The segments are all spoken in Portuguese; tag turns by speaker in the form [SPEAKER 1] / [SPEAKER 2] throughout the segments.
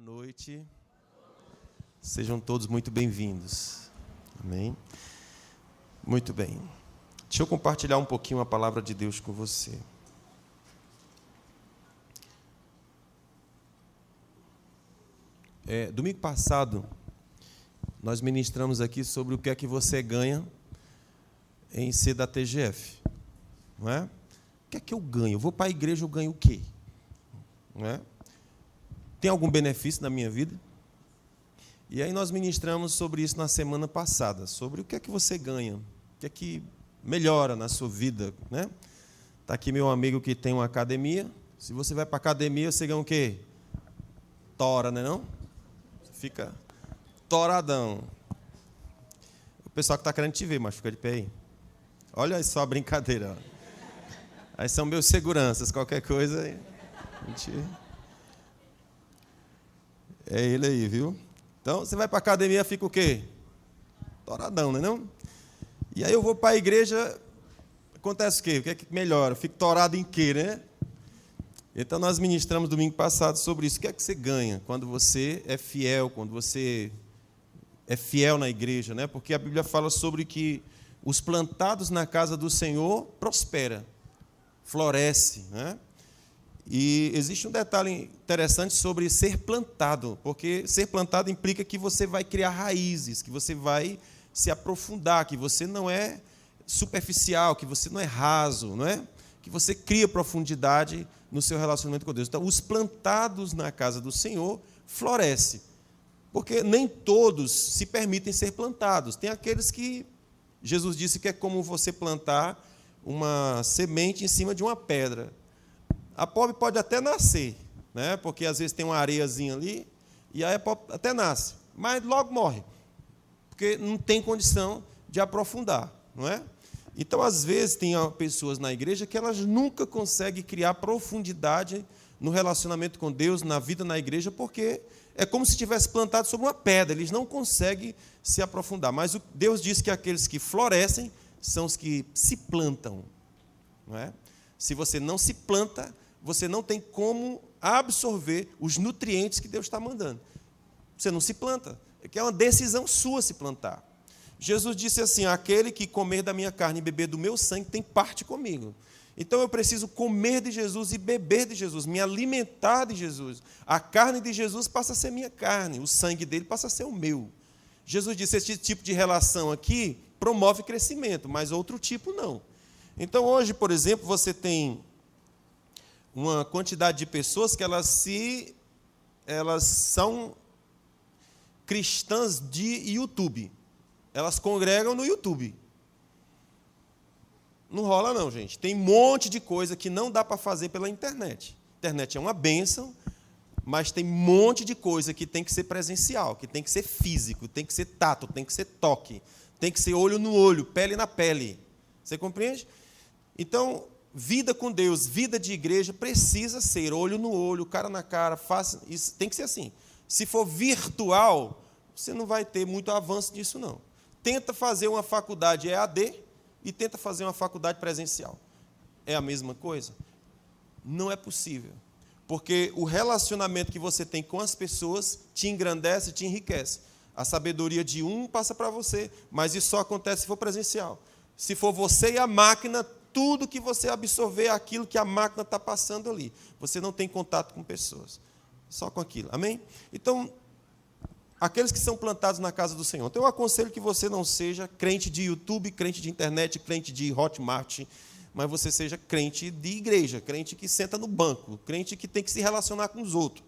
[SPEAKER 1] Boa noite. Sejam todos muito bem-vindos. Amém? Muito bem. Deixa eu compartilhar um pouquinho a palavra de Deus com você. Domingo passado, nós ministramos aqui sobre o que é que você ganha em ser da TGF. Não é? O que é que eu ganho? Eu vou para a igreja, eu ganho o quê? Não é? Tem algum benefício na minha vida? E aí nós ministramos sobre isso na semana passada, sobre o que é que você ganha, o que é que melhora na sua vida, né? Está aqui meu amigo que tem uma academia. Se você vai para a academia, você ganha o quê? Tora, não é não? Você fica toradão. O pessoal que está querendo te ver, mas fica de pé aí. Olha só a brincadeira. Aí são meus seguranças, qualquer coisa aí. É ele aí, viu? Então, você vai para a academia, fica o quê? Toradão, não é não? E aí eu vou para a igreja, acontece o quê? O que é que melhora? Eu fico torado em quê, né? Então, nós ministramos domingo passado sobre isso. O que é que você ganha quando você é fiel, quando você é fiel na igreja, né? Porque a Bíblia fala sobre que os plantados na casa do Senhor prosperam, florescem, né? E existe um detalhe interessante sobre ser plantado, porque ser plantado implica que você vai criar raízes, que você vai se aprofundar, que você não é superficial, que você não é raso, não é? Que você cria profundidade no seu relacionamento com Deus. Então, os plantados na casa do Senhor florescem, porque nem todos se permitem ser plantados. Tem aqueles que Jesus disse que é como você plantar uma semente em cima de uma pedra. A pobre pode até nascer, né? Porque às vezes tem uma areiazinha ali, e aí a pobre até nasce, mas logo morre, porque não tem condição de aprofundar, não é? Então, às vezes, tem pessoas na igreja que elas nunca conseguem criar profundidade no relacionamento com Deus, na vida na igreja, porque é como se tivesse plantado sobre uma pedra, eles não conseguem se aprofundar. Mas Deus diz que aqueles que florescem são os que se plantam, não é? Se você não se planta, você não tem como absorver os nutrientes que Deus está mandando. Você não se planta. É que é uma decisão sua se plantar. Jesus disse assim: aquele que comer da minha carne e beber do meu sangue tem parte comigo. Então eu preciso comer de Jesus e beber de Jesus, me alimentar de Jesus. A carne de Jesus passa a ser minha carne, o sangue dele passa a ser o meu. Jesus disse: esse tipo de relação aqui promove crescimento, mas outro tipo não. Então, hoje, por exemplo, você tem uma quantidade de pessoas que elas são cristãs de YouTube. Elas congregam no YouTube. Não rola não, gente. Tem um monte de coisa que não dá para fazer pela internet. A internet é uma bênção, mas tem um monte de coisa que tem que ser presencial, que tem que ser físico, tem que ser tato, tem que ser toque, tem que ser olho no olho, pele na pele. Você compreende? Então, vida com Deus, vida de igreja, precisa ser olho no olho, cara na cara, isso tem que ser assim. Se for virtual, você não vai ter muito avanço disso, não. Tenta fazer uma faculdade EAD e tenta fazer uma faculdade presencial. É a mesma coisa? Não é possível. Porque o relacionamento que você tem com as pessoas te engrandece, te enriquece. A sabedoria de um passa para você, mas isso só acontece se for presencial. Se for você e a máquina, tudo que você absorver é aquilo que a máquina está passando ali. Você não tem contato com pessoas, só com aquilo. Amém? Então, aqueles que são plantados na casa do Senhor. Então, eu aconselho que você não seja crente de YouTube, crente de internet, crente de Hotmart, mas você seja crente de igreja, crente que senta no banco, crente que tem que se relacionar com os outros,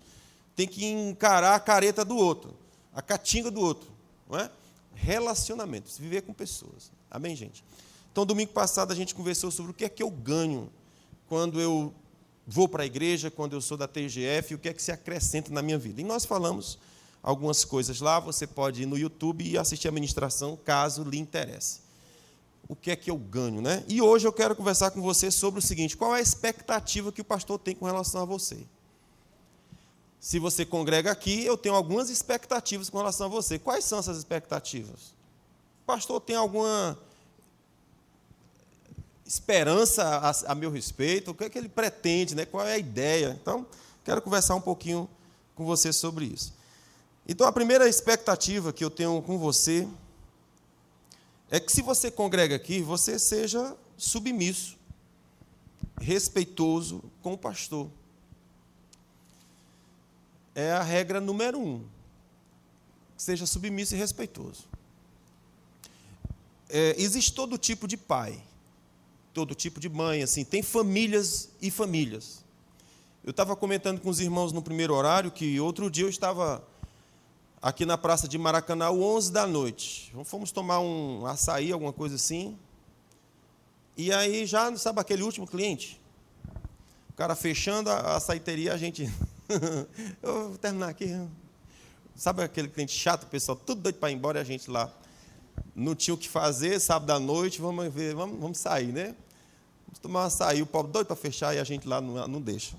[SPEAKER 1] tem que encarar a careta do outro, a catinga do outro. Não é? Relacionamentos, viver com pessoas. Amém, gente? Então, domingo passado, a gente conversou sobre o que é que eu ganho quando eu vou para a igreja, quando eu sou da TGF, e o que é que se acrescenta na minha vida. E nós falamos algumas coisas lá, você pode ir no YouTube e assistir a ministração, caso lhe interesse. O que é que eu ganho, né? E hoje eu quero conversar com você sobre o seguinte: qual é a expectativa que o pastor tem com relação a você? Se você congrega aqui, eu tenho algumas expectativas com relação a você. Quais são essas expectativas? O pastor tem alguma esperança a meu respeito? O que é que ele pretende, né? Qual é a ideia? Então, quero conversar um pouquinho com você sobre isso. Então, a primeira expectativa que eu tenho com você é que, se você congrega aqui, você seja submisso, respeitoso com o pastor. É a regra número 1. Seja submisso e respeitoso. Existe todo tipo de pai, todo tipo de mãe, assim, tem famílias e famílias. Eu estava comentando com os irmãos no primeiro horário que outro dia eu estava aqui na praça de Maracanã, às 11 da noite. Fomos tomar um açaí, alguma coisa assim. E aí, já, sabe aquele último cliente? O cara fechando a açaiteria, a gente... eu vou terminar aqui. Sabe aquele cliente chato, o pessoal tudo doido para ir embora e a gente lá não tinha o que fazer, sábado à noite, vamos sair, né? Vamos tomar um açaí, o pobre doido para fechar e a gente lá não deixa.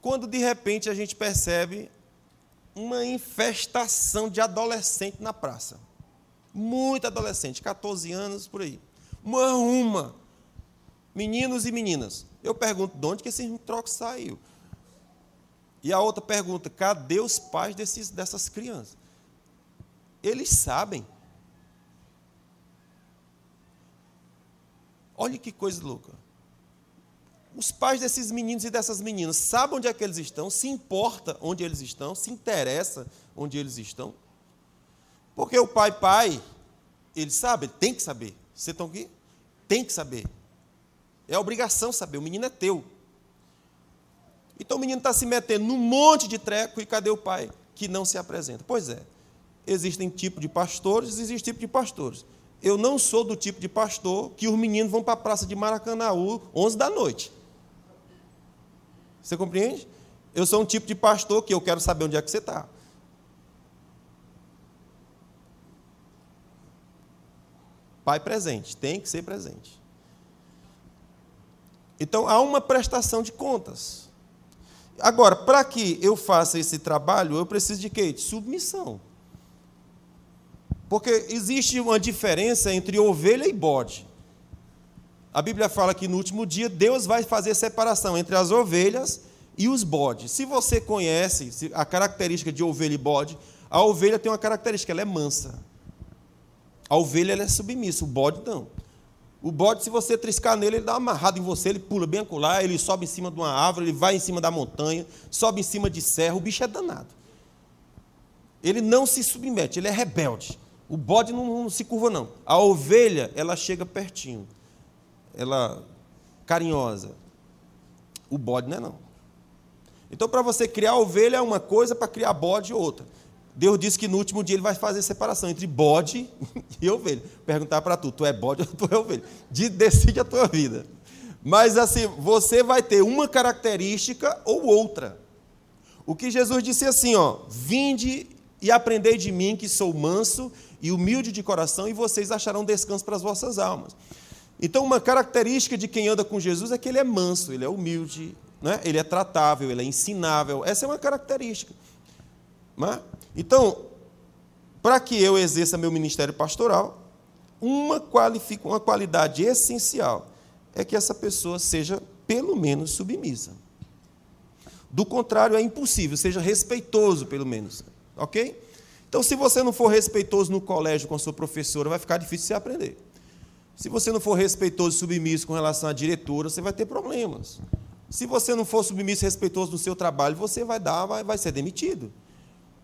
[SPEAKER 1] Quando, de repente, a gente percebe uma infestação de adolescente na praça. Muito adolescente, 14 anos, por aí. Uma. Meninos e meninas. Eu pergunto, de onde que esse troço saiu? E a outra pergunta, cadê os pais dessas crianças? Eles sabem. Olha que coisa louca. Os pais desses meninos e dessas meninas sabem onde é que eles estão, se importa onde eles estão, se interessa onde eles estão. Porque o pai, ele sabe, ele tem que saber. Vocês estão aqui? Tem que saber. É obrigação saber, o menino é teu. Então o menino está se metendo num monte de treco e cadê o pai que não se apresenta? Pois é, existem tipos de pastores, existe tipo de pastores. Eu não sou do tipo de pastor que os meninos vão para a praça de Maracanã, 11 da noite. Você compreende? Eu sou um tipo de pastor que eu quero saber onde é que você está. Pai presente, tem que ser presente. Então, há uma prestação de contas. Agora, para que eu faça esse trabalho, eu preciso de quê? De submissão. Porque existe uma diferença entre ovelha e bode. A Bíblia fala que no último dia Deus vai fazer separação entre as ovelhas e os bodes. Se você conhece a característica de ovelha e bode, a ovelha tem uma característica, ela é mansa. A ovelha ela é submissa, o bode não. O bode, se você triscar nele, ele dá uma amarrada em você, ele pula bem acolá, ele sobe em cima de uma árvore, ele vai em cima da montanha, sobe em cima de serra, o bicho é danado. Ele não se submete, ele é rebelde. O bode não se curva, não. A ovelha, ela chega pertinho. Ela carinhosa. O bode não é, não. Então, para você criar ovelha é uma coisa, para criar bode é outra. Deus disse que no último dia Ele vai fazer separação entre bode e ovelha. Perguntar para tu é bode ou tu é ovelha? Decide a tua vida. Mas assim, você vai ter uma característica ou outra. O que Jesus disse assim, vinde e aprendei de mim, que sou manso e humilde de coração, e vocês acharão descanso para as vossas almas. Então, uma característica de quem anda com Jesus é que ele é manso, ele é humilde, né? Ele é tratável, ele é ensinável. Essa é uma característica. Né? Então, para que eu exerça meu ministério pastoral, uma qualidade essencial é que essa pessoa seja, pelo menos, submissa. Do contrário, é impossível, seja respeitoso, pelo menos. Ok? Então, se você não for respeitoso no colégio com a sua professora, vai ficar difícil você aprender. Se você não for respeitoso e submisso com relação à diretora, você vai ter problemas. Se você não for submisso e respeitoso no seu trabalho, você vai ser demitido.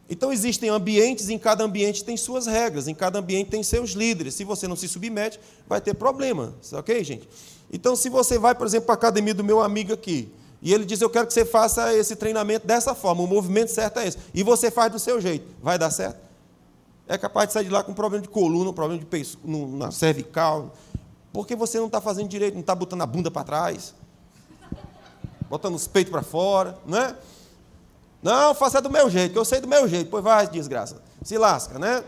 [SPEAKER 1] Então, existem ambientes, em cada ambiente tem suas regras, em cada ambiente tem seus líderes. Se você não se submete, vai ter problema. Ok, gente? Então, se você vai, por exemplo, para a academia do meu amigo aqui, e ele diz, eu quero que você faça esse treinamento dessa forma, o movimento certo é esse, e você faz do seu jeito, vai dar certo? É capaz de sair de lá com problema de coluna, problema de na cervical, porque você não está fazendo direito, não está botando a bunda para trás, botando os peitos para fora, não é? Não, faça do meu jeito, que eu sei do meu jeito. Pois vai, desgraça. Se lasca, né?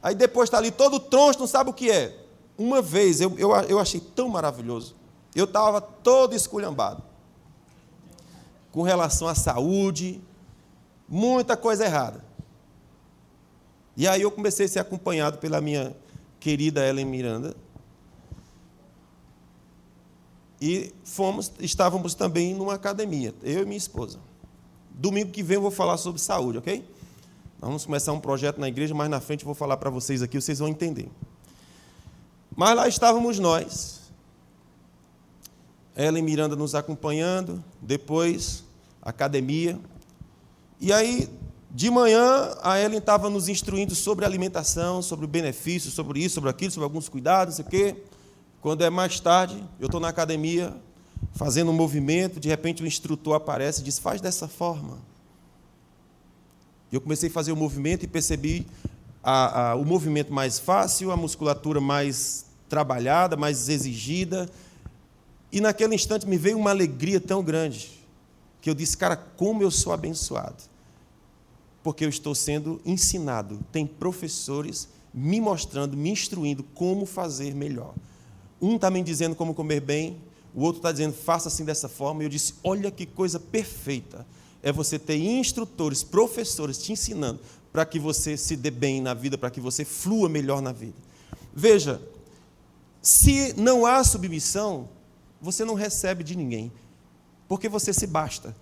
[SPEAKER 1] Aí depois está ali todo troncho, não sabe o que é. Uma vez, eu achei tão maravilhoso. Eu estava todo esculhambado. Com relação à saúde, muita coisa errada. E aí eu comecei a ser acompanhado pela minha querida Ellen Miranda. E estávamos também numa academia, eu e minha esposa. Domingo que vem eu vou falar sobre saúde, ok? Nós vamos começar um projeto na igreja, mais na frente eu vou falar para vocês aqui, vocês vão entender. Mas lá estávamos nós, Ellen e Miranda nos acompanhando, depois academia. E aí, de manhã, a Ellen estava nos instruindo sobre alimentação, sobre o benefício, sobre isso, sobre aquilo, sobre alguns cuidados, não sei o quê. Quando é mais tarde, eu estou na academia, fazendo um movimento, de repente o instrutor aparece e diz, faz dessa forma. E eu comecei a fazer o movimento e percebi o movimento mais fácil, a musculatura mais trabalhada, mais exigida. E naquele instante me veio uma alegria tão grande, que eu disse, cara, como eu sou abençoado. Porque eu estou sendo ensinado. Tem professores me mostrando, me instruindo como fazer melhor. Um está me dizendo como comer bem, o outro está dizendo, faça assim dessa forma. E eu disse, olha que coisa perfeita. É você ter instrutores, professores te ensinando para que você se dê bem na vida, para que você flua melhor na vida. Veja, se não há submissão, você não recebe de ninguém, porque você se basta.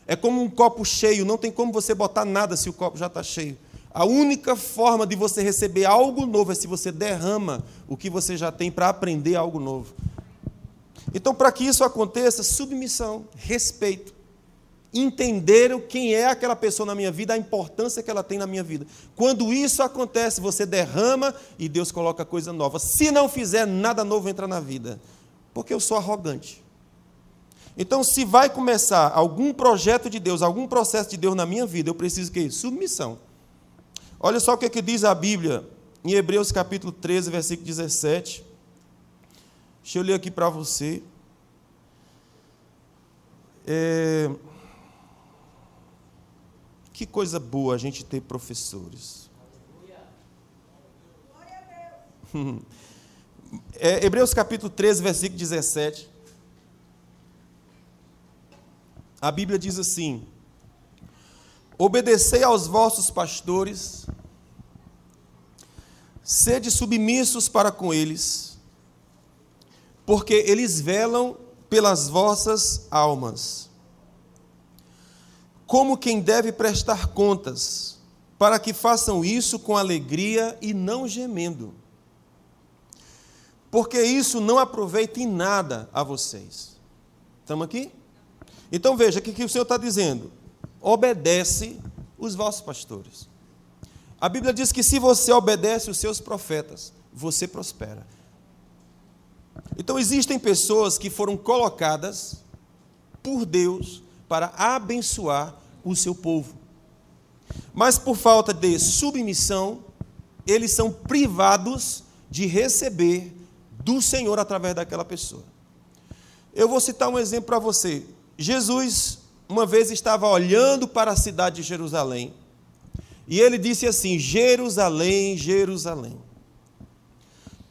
[SPEAKER 1] É como um copo cheio, não tem como você botar nada se o copo já está cheio. A única forma de você receber algo novo é se você derrama o que você já tem para aprender algo novo. Então, para que isso aconteça, submissão, respeito. Entenderam quem é aquela pessoa na minha vida, a importância que ela tem na minha vida. Quando isso acontece, você derrama e Deus coloca coisa nova. Se não fizer, nada novo entra na vida, porque eu sou arrogante. Então, se vai começar algum projeto de Deus, algum processo de Deus na minha vida, eu preciso de quê? Submissão. Olha só o que diz a Bíblia, em Hebreus capítulo 13, versículo 17. Deixa eu ler aqui para você. Que coisa boa a gente ter professores. Hebreus capítulo 13, versículo 17. A Bíblia diz assim: obedecei aos vossos pastores, sede submissos para com eles, porque eles velam pelas vossas almas, como quem deve prestar contas, para que façam isso com alegria e não gemendo, porque isso não aproveita em nada a vocês. Estamos aqui? Então veja, o que o Senhor está dizendo? Obedece os vossos pastores. A Bíblia diz que se você obedece os seus profetas, você prospera. Então existem pessoas que foram colocadas por Deus para abençoar o seu povo. Mas por falta de submissão, eles são privados de receber do Senhor através daquela pessoa. Eu vou citar um exemplo para você. Jesus, uma vez, estava olhando para a cidade de Jerusalém, e ele disse assim: Jerusalém, Jerusalém,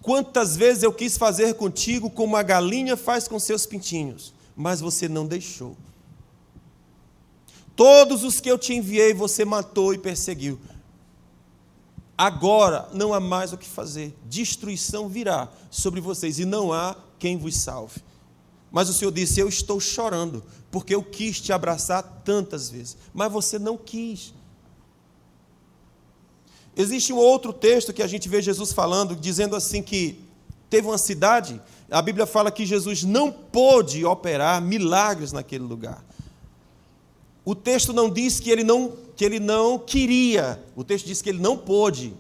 [SPEAKER 1] quantas vezes eu quis fazer contigo como a galinha faz com seus pintinhos, mas você não deixou. Todos os que eu te enviei, você matou e perseguiu. Agora não há mais o que fazer. Destruição virá sobre vocês, e não há quem vos salve. Mas o Senhor disse: eu estou chorando, porque eu quis te abraçar tantas vezes, mas você não quis. Existe um outro texto que a gente vê Jesus falando, dizendo assim que teve uma cidade, a Bíblia fala que Jesus não pôde operar milagres naquele lugar. O texto não diz que ele não queria, o texto diz que ele não pôde.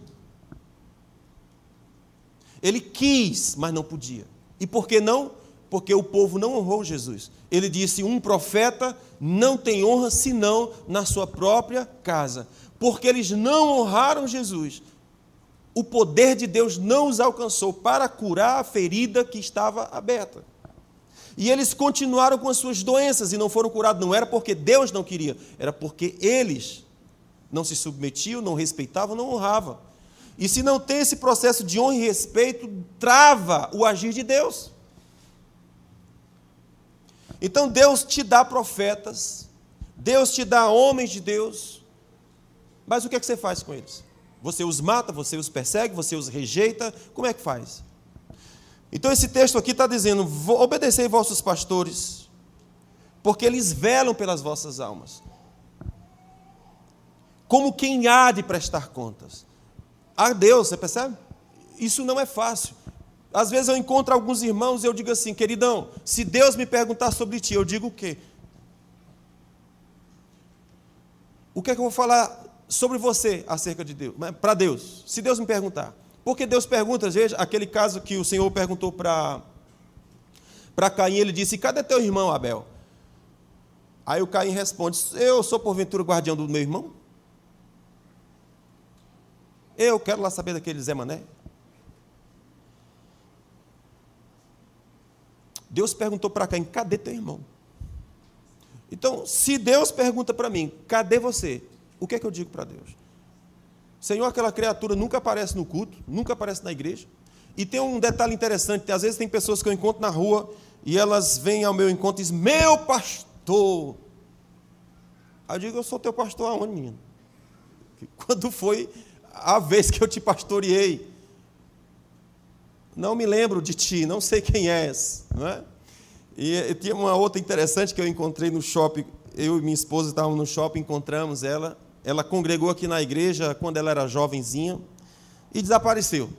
[SPEAKER 1] Ele quis, mas não podia. E por que não? Porque o povo não honrou Jesus. Ele disse: um profeta não tem honra senão na sua própria casa. Porque eles não honraram Jesus, o poder de Deus não os alcançou para curar a ferida que estava aberta. E eles continuaram com as suas doenças e não foram curados. Não era porque Deus não queria, era porque eles não se submetiam, não respeitavam, não honravam. E se não tem esse processo de honra e respeito, trava o agir de Deus. Então Deus te dá profetas, Deus te dá homens de Deus, mas o que é que você faz com eles? Você os mata, você os persegue, você os rejeita, como é que faz? Então esse texto aqui está dizendo: obedecei vossos pastores, porque eles velam pelas vossas almas. como quem há de prestar contas. A Deus, você percebe? Isso não é fácil. Às vezes eu encontro alguns irmãos e eu digo assim: queridão, se Deus me perguntar sobre ti, eu digo o quê? O que é que eu vou falar sobre você acerca de Deus? Para Deus, se Deus me perguntar. Porque Deus pergunta, às vezes, aquele caso que o Senhor perguntou para Caim, ele disse: cadê teu irmão Abel? Aí o Caim responde: eu sou porventura guardião do meu irmão? Eu quero lá saber daquele Zé Mané. Deus perguntou para Caim: cadê teu irmão? Então, se Deus pergunta para mim: cadê você? O que é que eu digo para Deus? Senhor, aquela criatura nunca aparece no culto, nunca aparece na igreja. E tem um detalhe interessante: às vezes tem pessoas que eu encontro na rua e elas vêm ao meu encontro e dizem: meu pastor. Aí eu digo: eu sou teu pastor aonde, menino? Quando foi a vez que eu te pastoreei? Não me lembro de ti, não sei quem és, não é? E tinha uma outra interessante que eu encontrei no shopping. Eu e minha esposa estávamos no shopping, encontramos ela. Ela congregou aqui na igreja quando ela era jovenzinha e desapareceu.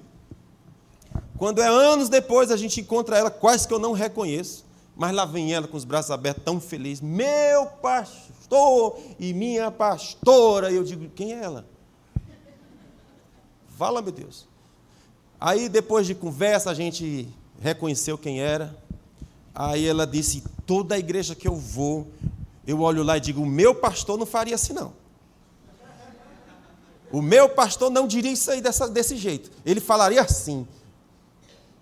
[SPEAKER 1] Quando é anos depois, a gente encontra ela, quase que eu não reconheço, mas lá vem ela com os braços abertos, tão feliz: meu pastor e minha pastora. E eu digo: quem é ela? Fala, meu Deus. Aí, depois de conversa, a gente reconheceu quem era. Aí ela disse: toda a igreja que eu vou, eu olho lá e digo: o meu pastor não faria assim, não. O meu pastor não diria isso aí desse jeito. Ele falaria assim.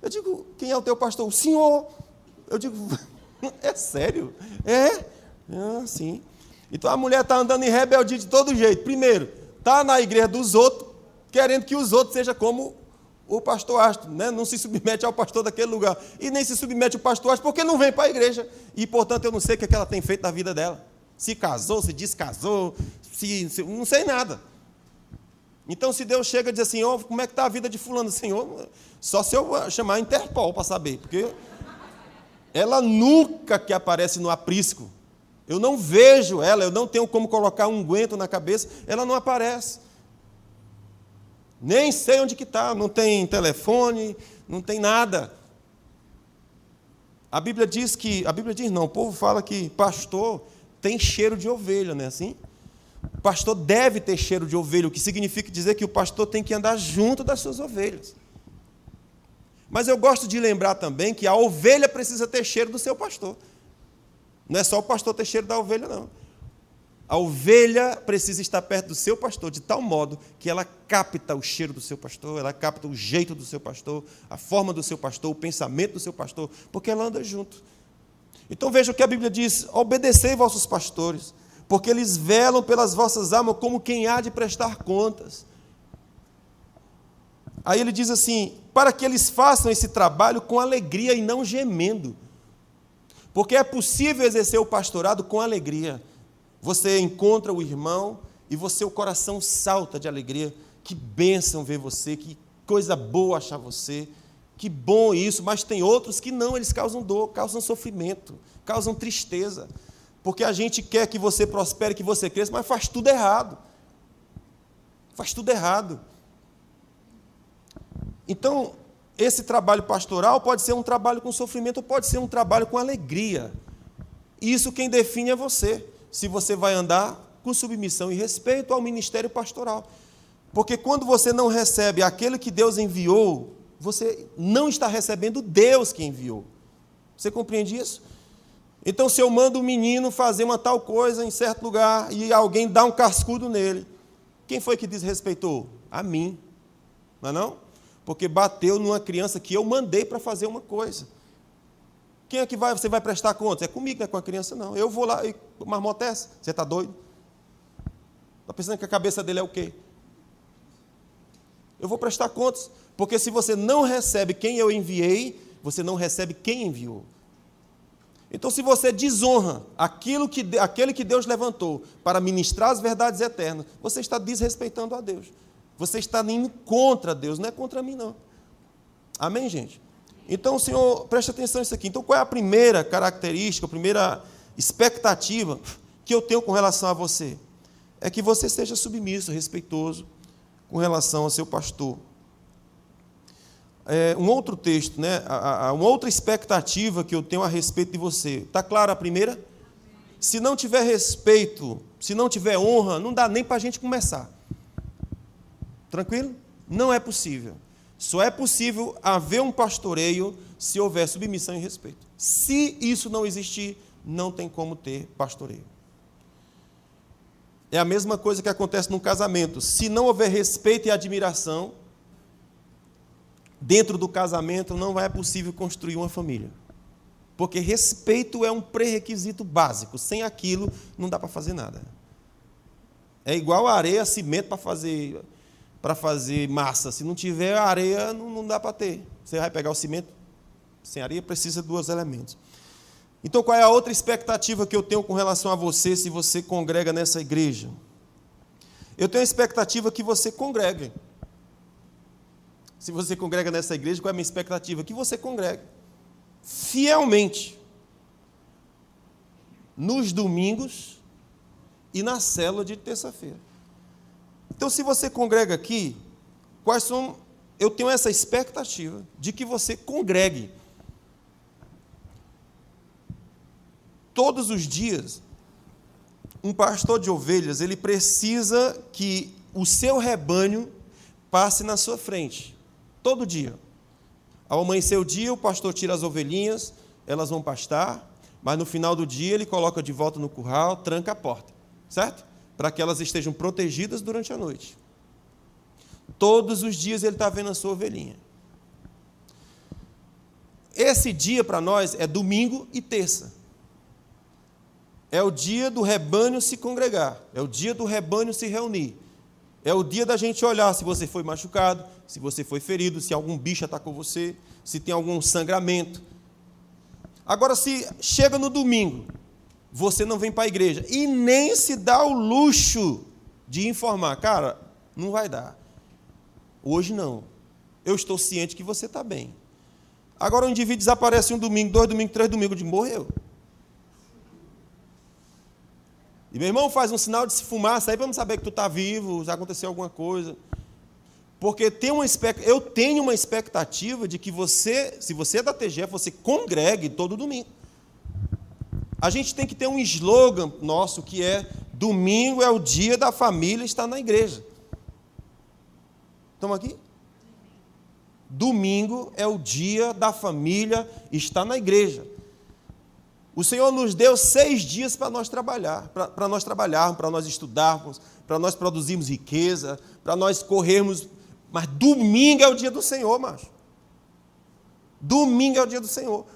[SPEAKER 1] Eu digo: quem é o teu pastor? O senhor. Eu digo: é sério? É? Sim. Então a mulher está andando em rebeldia de todo jeito. Primeiro, está na igreja dos outros, querendo que os outros sejam como o pastor Astro, né? Não se submete ao pastor daquele lugar. E nem se submete ao pastor Astro porque não vem para a igreja. E, portanto, eu não sei o que ela tem feito da vida dela. Se casou, se descasou, não sei nada. Então, se Deus chega e diz assim: como é que está a vida de fulano? Senhor, só se eu chamar a Interpol para saber, porque ela nunca que aparece no aprisco. Eu não vejo ela, eu não tenho como colocar um unguento na cabeça, ela não aparece. Nem sei onde que está, não tem telefone, não tem nada. A Bíblia diz não, o povo fala que pastor tem cheiro de ovelha, não é assim? O pastor deve ter cheiro de ovelha, o que significa dizer que o pastor tem que andar junto das suas ovelhas. Mas eu gosto de lembrar também que a ovelha precisa ter cheiro do seu pastor. Não é só o pastor ter cheiro da ovelha, não. A ovelha precisa estar perto do seu pastor, de tal modo que ela capta o cheiro do seu pastor, ela capta o jeito do seu pastor, a forma do seu pastor, o pensamento do seu pastor, porque ela anda junto. Então veja o que a Bíblia diz: obedecei vossos pastores, porque eles velam pelas vossas almas como quem há de prestar contas. Aí ele diz assim: para que eles façam esse trabalho com alegria e não gemendo. Porque é possível exercer o pastorado com alegria. Você encontra o irmão e o coração salta de alegria. Que bênção ver você, que coisa boa achar você, que bom isso. Mas tem outros que não, eles causam dor, causam sofrimento, causam tristeza. Porque a gente quer que você prospere, que você cresça, mas faz tudo errado. Faz tudo errado. Então, esse trabalho pastoral pode ser um trabalho com sofrimento, ou pode ser um trabalho com alegria. Isso quem define é você. Se você vai andar com submissão e respeito ao ministério pastoral. Porque quando você não recebe aquele que Deus enviou, você não está recebendo Deus que enviou. Você compreende isso? Então, se eu mando um menino fazer uma tal coisa em certo lugar e alguém dá um cascudo nele, quem foi que desrespeitou? A mim. Não é não? Porque bateu numa criança que eu mandei para fazer uma coisa. Quem é que você vai prestar conta? É comigo, não é com a criança, não. Eu vou lá e marmota essa. Você está doido? Está pensando que a cabeça dele é o quê? Eu vou prestar contas. Porque se você não recebe quem eu enviei, você não recebe quem enviou. Então, se você desonra aquele que Deus levantou para ministrar as verdades eternas, você está desrespeitando a Deus. Você está indo contra Deus, não é contra mim, não. Amém, gente? Então, Senhor, preste atenção nisso aqui. Então, qual é a primeira característica, a primeira expectativa que eu tenho com relação a você? é que você seja submisso, respeitoso com relação ao seu pastor. Um outro texto, né? Uma outra expectativa que eu tenho a respeito de você. Está clara a primeira? Se não tiver respeito, se não tiver honra, não dá nem para a gente começar. Tranquilo? Não é possível. Só é possível haver um pastoreio se houver submissão e respeito. Se isso não existir, não tem como ter pastoreio. É a mesma coisa que acontece no casamento. Se não houver respeito e admiração, dentro do casamento não é possível construir uma família. Porque respeito é um pré-requisito básico. Sem aquilo, não dá para fazer nada. É igual a areia, cimento para fazer massa. Se não tiver areia, não dá para ter. Você vai pegar o cimento sem areia, precisa de 2 elementos. Então, qual é a outra expectativa que eu tenho com relação a você, se você congrega nessa igreja? Eu tenho a expectativa que você congregue. Se você congrega nessa igreja, qual é a minha expectativa? Que você congregue fielmente nos domingos e na célula de terça-feira. Então, se você congrega aqui, eu tenho essa expectativa de que você congregue todos os dias. Um pastor de ovelhas, ele precisa que o seu rebanho passe na sua frente, todo dia. Ao amanhecer o dia, o pastor tira as ovelhinhas, elas vão pastar, mas no final do dia ele coloca de volta no curral, tranca a porta, certo? Para que elas estejam protegidas durante a noite. Todos os dias ele está vendo a sua ovelhinha. Esse dia para nós é domingo e terça. É o dia do rebanho se congregar, é o dia do rebanho se reunir. É o dia da gente olhar se você foi machucado, se você foi ferido, se algum bicho atacou você, se tem algum sangramento. Agora, se chega no domingo, você não vem para a igreja e nem se dá o luxo de informar, cara, não vai dar. Hoje não. Eu estou ciente que você está bem. Agora o indivíduo desaparece um domingo, 2 domingos, 3 domingos, de morreu. E meu irmão faz um sinal de se fumar, aí para não saber que tu está vivo, já aconteceu alguma coisa. Porque eu tenho uma expectativa de que você, se você é da TGF, você congregue todo domingo. A gente tem que ter um slogan nosso que é: domingo é o dia da família estar na igreja. Estamos aqui? Domingo é o dia da família estar na igreja. O Senhor nos deu 6 dias para nós trabalharmos, para nós estudarmos, para nós produzirmos riqueza, para nós corrermos. Mas domingo é o dia do Senhor, macho. Domingo é o dia do Senhor.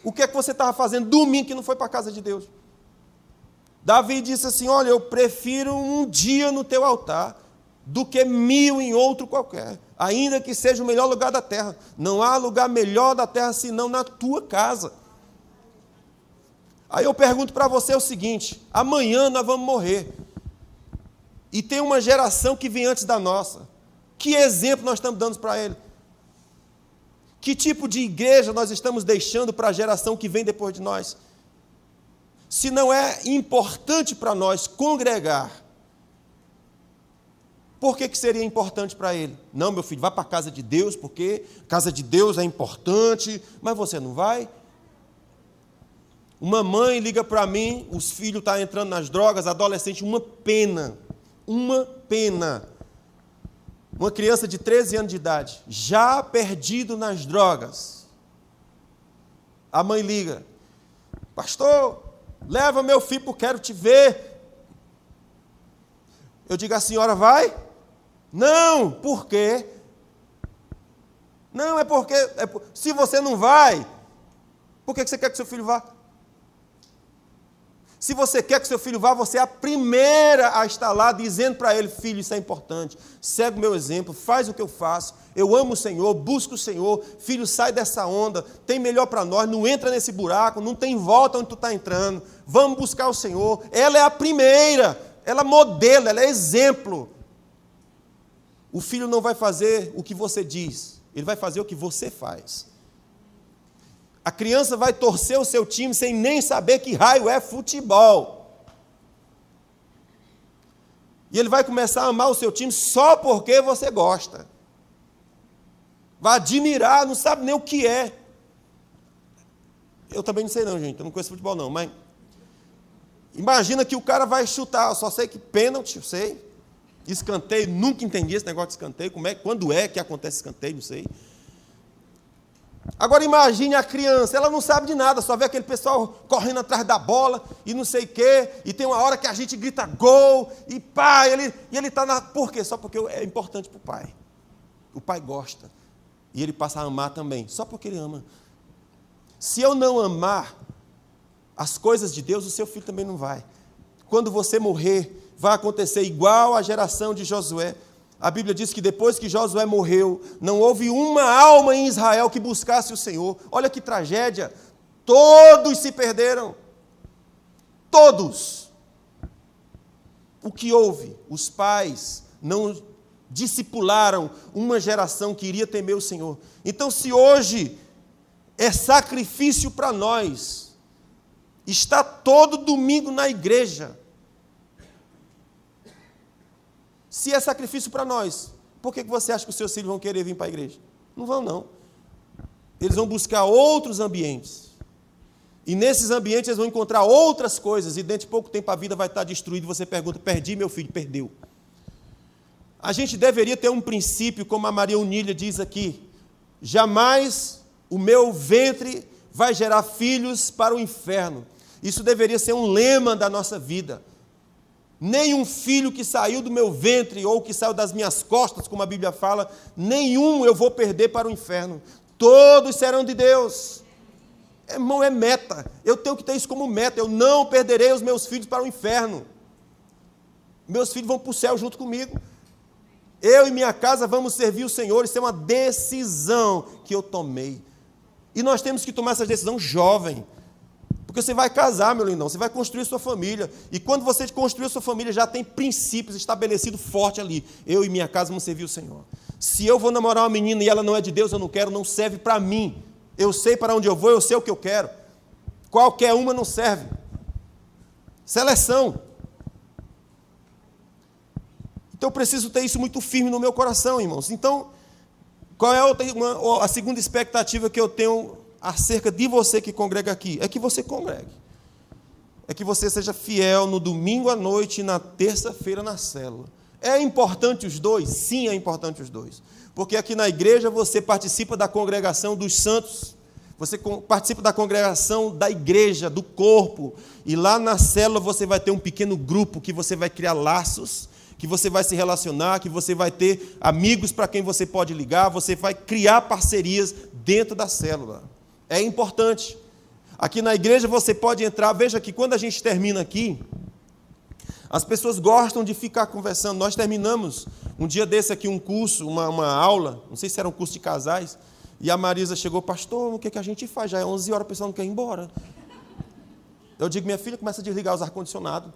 [SPEAKER 1] O que é que você estava fazendo domingo que não foi para a casa de Deus? Davi disse assim: olha, eu prefiro um dia no teu altar do que 1000 em outro qualquer, ainda que seja o melhor lugar da terra. Não há lugar melhor da terra senão na tua casa. Aí eu pergunto para você o seguinte: amanhã nós vamos morrer. E tem uma geração que vem antes da nossa. Que exemplo nós estamos dando para ele? Que tipo de igreja nós estamos deixando para a geração que vem depois de nós? Se não é importante para nós congregar, por que seria importante para ele? Não, meu filho, vá para a casa de Deus, porque a casa de Deus é importante, mas você não vai? Uma mãe liga para mim, os filhos estão entrando nas drogas, adolescente, uma pena. Uma criança de 13 anos de idade, já perdido nas drogas. A mãe liga: pastor, leva meu filho porque quero te ver. Eu digo: a senhora vai? Não, por quê? Não, é porque, se você não vai, por que você quer que seu filho vá? Se você quer que seu filho vá, você é a primeira a estar lá dizendo para ele: filho, isso é importante, segue o meu exemplo, faz o que eu faço, eu amo o Senhor, busco o Senhor, filho, sai dessa onda, tem melhor para nós, não entra nesse buraco, não tem volta onde tu está entrando, vamos buscar o Senhor. Ela é a primeira, ela modela, ela é exemplo. O filho não vai fazer o que você diz, ele vai fazer o que você faz. A criança vai torcer o seu time sem nem saber que raio é futebol. E ele vai começar a amar o seu time só porque você gosta. Vai admirar, não sabe nem o que é. Eu também não sei não, gente, eu não conheço futebol não, mas imagina que o cara vai chutar, eu só sei que pênalti, eu sei. Escanteio, nunca entendi esse negócio de escanteio, quando é que acontece escanteio, não sei. Agora imagine a criança, ela não sabe de nada, só vê aquele pessoal correndo atrás da bola e não sei o quê, e tem uma hora que a gente grita gol, e pá, ele está na... Por quê? Só porque é importante para o pai. O pai gosta, e ele passa a amar também, só porque ele ama. Se eu não amar as coisas de Deus, o seu filho também não vai. Quando você morrer, vai acontecer igual a geração de Josué. A Bíblia diz que depois que Josué morreu, não houve uma alma em Israel que buscasse o Senhor. Olha que tragédia. Todos se perderam. Todos. O que houve? Os pais não discipularam uma geração que iria temer o Senhor. Então, se hoje é sacrifício para nós estar todo domingo na igreja, se é sacrifício para nós, por que você acha que os seus filhos vão querer vir para a igreja? Não vão, não. Eles vão buscar outros ambientes. E nesses ambientes eles vão encontrar outras coisas, e dentro de pouco tempo a vida vai estar destruída, e você pergunta, perdi meu filho? Perdeu. A gente deveria ter um princípio, como a Maria Unília diz aqui, jamais o meu ventre vai gerar filhos para o inferno. Isso deveria ser um lema da nossa vida. Nenhum filho que saiu do meu ventre ou que saiu das minhas costas, como a Bíblia fala, nenhum eu vou perder para o inferno. Todos serão de Deus. Irmão, é meta. Eu tenho que ter isso como meta. Eu não perderei os meus filhos para o inferno. Meus filhos vão para o céu junto comigo. Eu e minha casa vamos servir o Senhor. Isso é uma decisão que eu tomei. E nós temos que tomar essa decisão jovem. Porque você vai casar, meu lindão, você vai construir sua família. E quando você construir sua família, já tem princípios estabelecidos forte ali. Eu e minha casa vamos servir o Senhor. Se eu vou namorar uma menina e ela não é de Deus, eu não quero, não serve para mim. Eu sei para onde eu vou, eu sei o que eu quero. Qualquer uma não serve. Seleção. Então eu preciso ter isso muito firme no meu coração, irmãos. Então, qual é a segunda expectativa que eu tenho acerca de você que congrega aqui? É que você congregue. É que você seja fiel no domingo à noite e na terça-feira na célula. É importante os dois? Sim, é importante os dois. Porque aqui na igreja você participa da congregação dos santos, você participa da congregação da igreja, do corpo, e lá na célula você vai ter um pequeno grupo que você vai criar laços, que você vai se relacionar, que você vai ter amigos para quem você pode ligar, você vai criar parcerias dentro da célula. É importante. Aqui na igreja você pode entrar, veja que quando a gente termina aqui, as pessoas gostam de ficar conversando. Nós terminamos um dia desse aqui um curso, uma aula, não sei se era um curso de casais, e a Marisa chegou, pastor, o que a gente faz? Já é 11 horas, o pessoal não quer ir embora. Eu digo, minha filha, começa a desligar os ar-condicionados.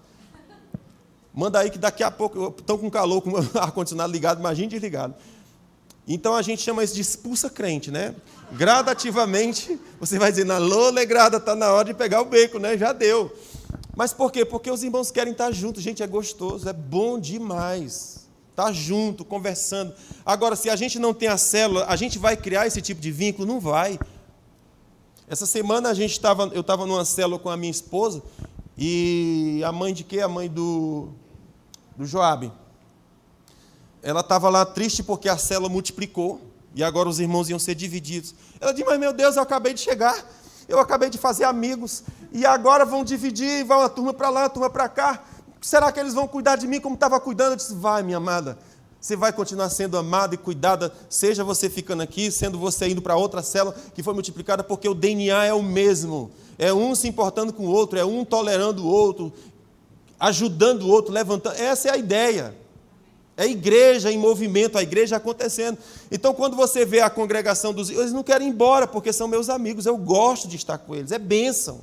[SPEAKER 1] Manda aí que daqui a pouco, estão com calor, com o ar-condicionado ligado, imagine desligado. Então a gente chama isso de expulsa crente, né? Gradativamente, você vai dizer, alô, negrada, está na hora de pegar o beco, né? Já deu. Mas por quê? Porque os irmãos querem estar juntos, gente, é gostoso, é bom demais. Estar junto, conversando. Agora, se a gente não tem a célula, a gente vai criar esse tipo de vínculo? Não vai. Essa semana eu estava numa célula com a minha esposa, e a mãe de quê? A mãe do Joabe. Ela estava lá triste porque a célula multiplicou, e agora os irmãos iam ser divididos. Ela disse, mas meu Deus, eu acabei de chegar, eu acabei de fazer amigos, e agora vão dividir, vai uma turma para lá, uma turma para cá, será que eles vão cuidar de mim como estava cuidando? Eu disse, vai, minha amada, você vai continuar sendo amada e cuidada, seja você ficando aqui, sendo você indo para outra célula que foi multiplicada, porque o DNA é o mesmo, é um se importando com o outro, é um tolerando o outro, ajudando o outro, levantando, essa é a ideia. É a igreja em movimento, a igreja acontecendo. Então, quando você vê a congregação dos... Eles não querem ir embora, porque são meus amigos, eu gosto de estar com eles, é bênção.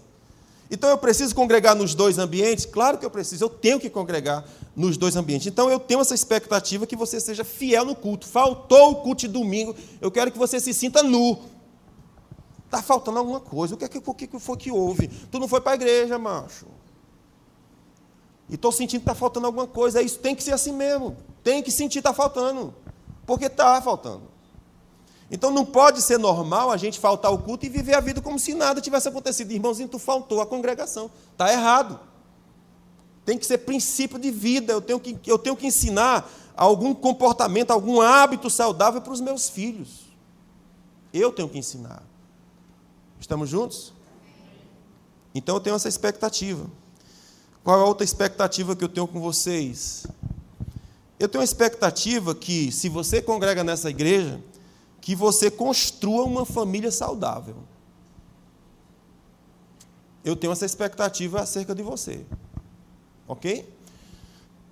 [SPEAKER 1] Então, eu preciso congregar nos dois ambientes? Claro que eu preciso, eu tenho que congregar nos dois ambientes. Então, eu tenho essa expectativa que você seja fiel no culto. Faltou o culto de domingo, eu quero que você se sinta nu. Está faltando alguma coisa, o que foi que houve? Tu não foi para a igreja, macho. e estou sentindo que está faltando alguma coisa. Isso tem que ser assim mesmo. Tem que sentir que está faltando. Porque está faltando. Então não pode ser normal a gente faltar ao culto e viver a vida como se nada tivesse acontecido. Irmãozinho, tu faltou à congregação. Está errado. Tem que ser princípio de vida. Eu tenho que ensinar algum comportamento, algum hábito saudável para os meus filhos. Eu tenho que ensinar. Estamos juntos? Então eu tenho essa expectativa. Qual é a outra expectativa que eu tenho com vocês? Eu tenho a expectativa que, se você congrega nessa igreja, que você construa uma família saudável. Eu tenho essa expectativa acerca de você. Ok?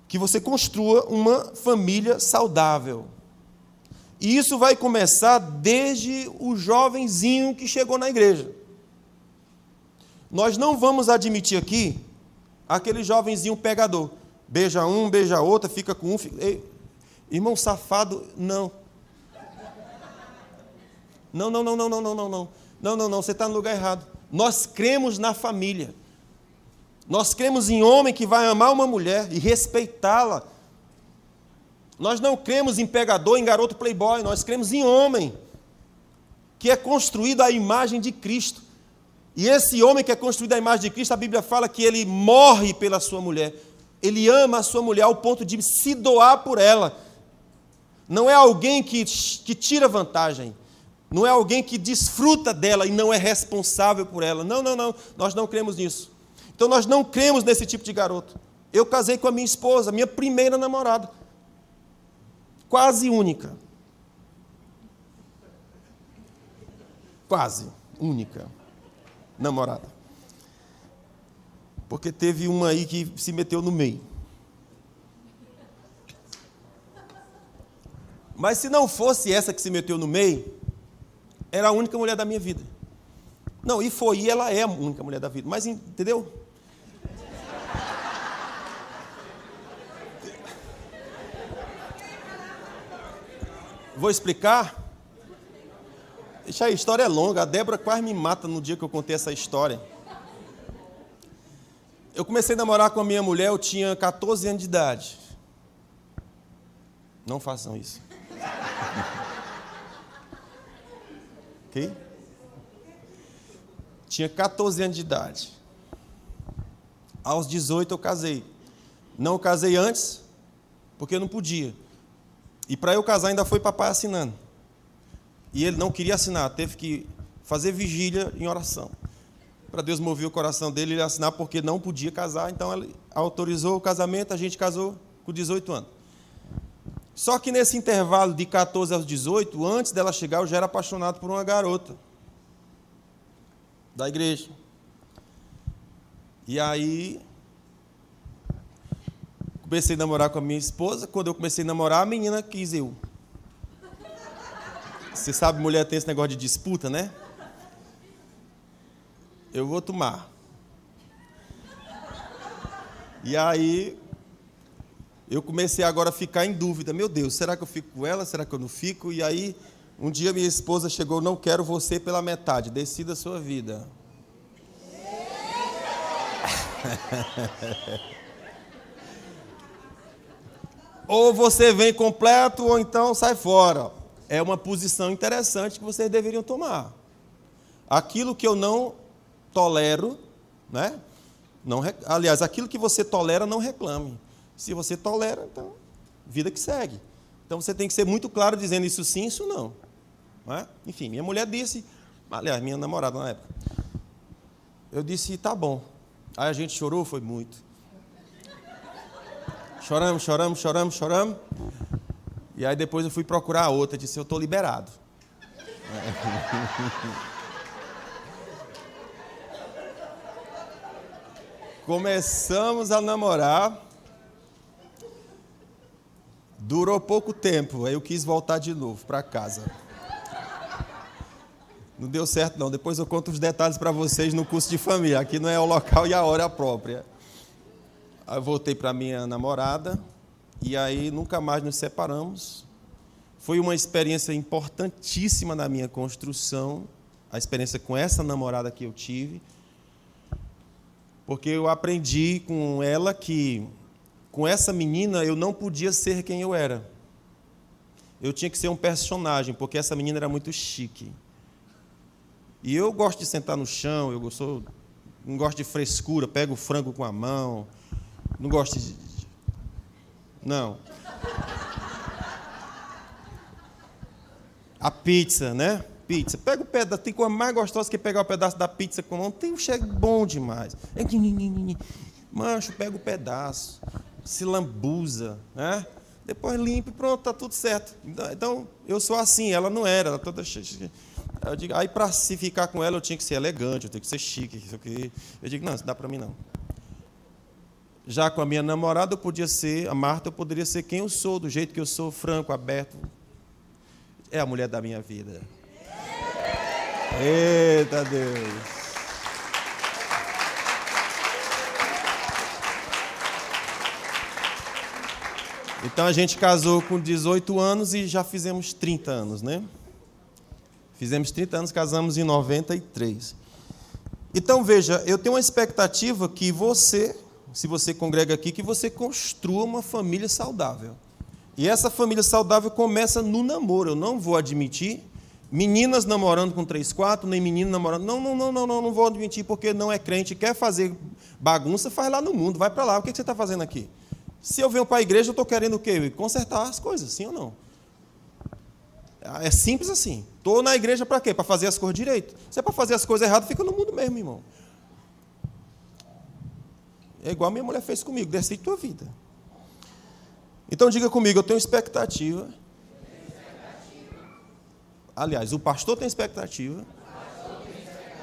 [SPEAKER 1] Que você construa uma família saudável. E isso vai começar desde o jovenzinho que chegou na igreja. Nós não vamos admitir aqui aquele jovenzinho pegador. Beija um, beija outra, fica com um. Ei, irmão safado, não. Não, você está no lugar errado. Nós cremos na família. Nós cremos em homem que vai amar uma mulher e respeitá-la. Nós não cremos em pegador, em garoto playboy. Nós cremos em homem que é construído à imagem de Cristo. E esse homem que é construído à imagem de Cristo, a Bíblia fala que ele morre pela sua mulher. Ele ama a sua mulher ao ponto de se doar por ela. Não é alguém que tira vantagem. Não é alguém que desfruta dela e não é responsável por ela. Não. Nós não cremos nisso. Então, nós não cremos nesse tipo de garoto. Eu casei com a minha esposa, minha primeira namorada. Quase única. Quase única namorada. Porque teve uma aí que se meteu no meio. Mas se não fosse essa que se meteu no meio, era a única mulher da minha vida. Não, e ela é a única mulher da vida. Mas, entendeu? Vou explicar? Deixa aí, a história é longa. A Débora quase me mata no dia que eu contei essa história. Eu comecei a namorar com a minha mulher, eu tinha 14 anos de idade. Não façam isso. Ok? Tinha 14 anos de idade. Aos 18 eu casei. Não casei antes, porque eu não podia. E para eu casar ainda foi papai assinando. E ele não queria assinar, teve que fazer vigília em oração. Para Deus mover o coração dele, ele assinar porque não podia casar. Então ele autorizou o casamento, a gente casou com 18 anos. Só que nesse intervalo de 14 aos 18, antes dela chegar, eu já era apaixonado por uma garota da igreja. E aí comecei a namorar com a minha esposa. Quando eu comecei a namorar, a menina quis eu. Você sabe, mulher tem esse negócio de disputa, né? Eu vou tomar. E aí eu comecei agora a ficar em dúvida. Meu Deus, será que eu fico com ela? Será que eu não fico? E aí, um dia minha esposa chegou, não quero você pela metade, decida a sua vida. Ou você vem completo, ou então sai fora. É uma posição interessante que vocês deveriam tomar. Aquilo que eu não tolero, né? Aliás, aquilo que você tolera, não reclame. Se você tolera, então, vida que segue. Então, você tem que ser muito claro dizendo isso sim, isso não. Não é? Enfim, minha mulher disse, aliás, minha namorada na época, eu disse, tá bom. Aí a gente chorou, foi muito. Choramos. E aí depois eu fui procurar a outra, disse, eu estou liberado. Começamos a namorar. Durou pouco tempo, aí eu quis voltar de novo para casa. Não deu certo não, depois eu conto os detalhes para vocês no curso de família. Aqui não é o local e a hora própria. Aí eu voltei para minha namorada e aí nunca mais nos separamos. Foi uma experiência importantíssima na minha construção, a experiência com essa namorada que eu tive. Porque eu aprendi com ela que, com essa menina, eu não podia ser quem eu era. Eu tinha que ser um personagem, porque essa menina era muito chique. E eu gosto de sentar no chão, não gosto de frescura, pego o frango com a mão, não gosto de... Não. A pizza, né? Pizza. Pega o pedaço, tem coisa mais gostosa que pegar o pedaço da pizza com a mão. Tem um cheiro bom demais. Mancho, pega o pedaço, se lambuza, né? Depois limpa e pronto, está tudo certo. Então, eu sou assim, ela não era, ela toda cheia. Eu digo, aí, para se ficar com ela, eu tinha que ser elegante, eu tinha que ser chique. Isso aqui. Eu digo, não, isso dá para mim não. Já com a minha namorada, eu podia ser, a Marta, eu poderia ser quem eu sou, do jeito que eu sou, franco, aberto. É a mulher da minha vida. Eita Deus! Então a gente casou com 18 anos e já fizemos 30 anos, né? Fizemos 30 anos, casamos em 93. Então veja, eu tenho uma expectativa que você, se você congrega aqui, que você construa uma família saudável. E essa família saudável começa no namoro. Eu não vou admitir meninas namorando com 3, 4, nem menino namorando. Não vou admitir, porque não é crente, quer fazer bagunça, faz lá no mundo, vai para lá. O que você está fazendo aqui? Se eu venho para a igreja, eu estou querendo o quê? Consertar as coisas, sim ou não? É simples assim. Estou na igreja para quê? Para fazer as coisas direito. Se é para fazer as coisas erradas, fica no mundo mesmo, irmão. É igual a minha mulher fez comigo, decide tua vida. Então diga comigo, eu tenho expectativa. Aliás, o pastor tem expectativa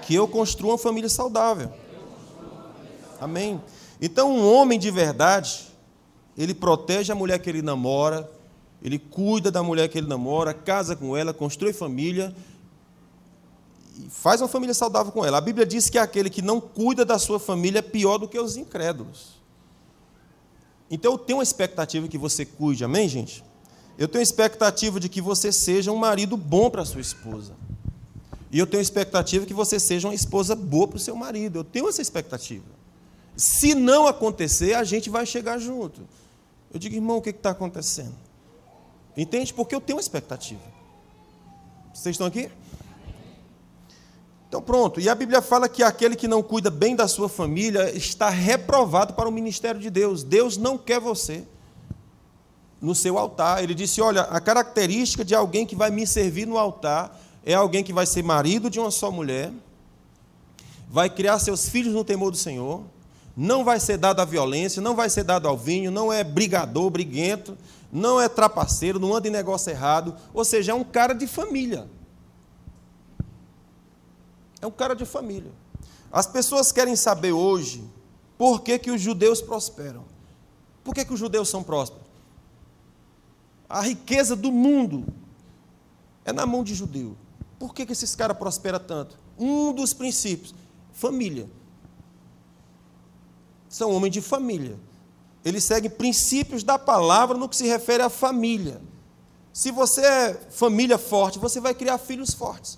[SPEAKER 1] que eu construa uma família saudável. Amém? Então, um homem de verdade, ele protege a mulher que ele namora, ele cuida da mulher que ele namora, casa com ela, constrói família e faz uma família saudável com ela. A Bíblia diz que aquele que não cuida da sua família é pior do que os incrédulos. Então, eu tenho uma expectativa que você cuide, amém, gente? Eu tenho expectativa de que você seja um marido bom para a sua esposa. E eu tenho expectativa que você seja uma esposa boa para o seu marido. Eu tenho essa expectativa. Se não acontecer, a gente vai chegar junto. Eu digo, irmão, o que está acontecendo? Entende? Porque eu tenho uma expectativa. Vocês estão aqui? Então, pronto. E a Bíblia fala que aquele que não cuida bem da sua família está reprovado para o ministério de Deus. Deus não quer você no seu altar. Ele disse, olha, a característica de alguém que vai me servir no altar é alguém que vai ser marido de uma só mulher, vai criar seus filhos no temor do Senhor, não vai ser dado à violência, não vai ser dado ao vinho, não é brigador, briguento, não é trapaceiro, não anda em negócio errado, ou seja, é um cara de família. É um cara de família. As pessoas querem saber hoje por que os judeus prosperam. Por que os judeus são prósperos? A riqueza do mundo é na mão de judeu. Por que esses caras prosperam tanto? Um dos princípios, família. São homens de família. Eles seguem princípios da palavra no que se refere à família. Se você é família forte, você vai criar filhos fortes.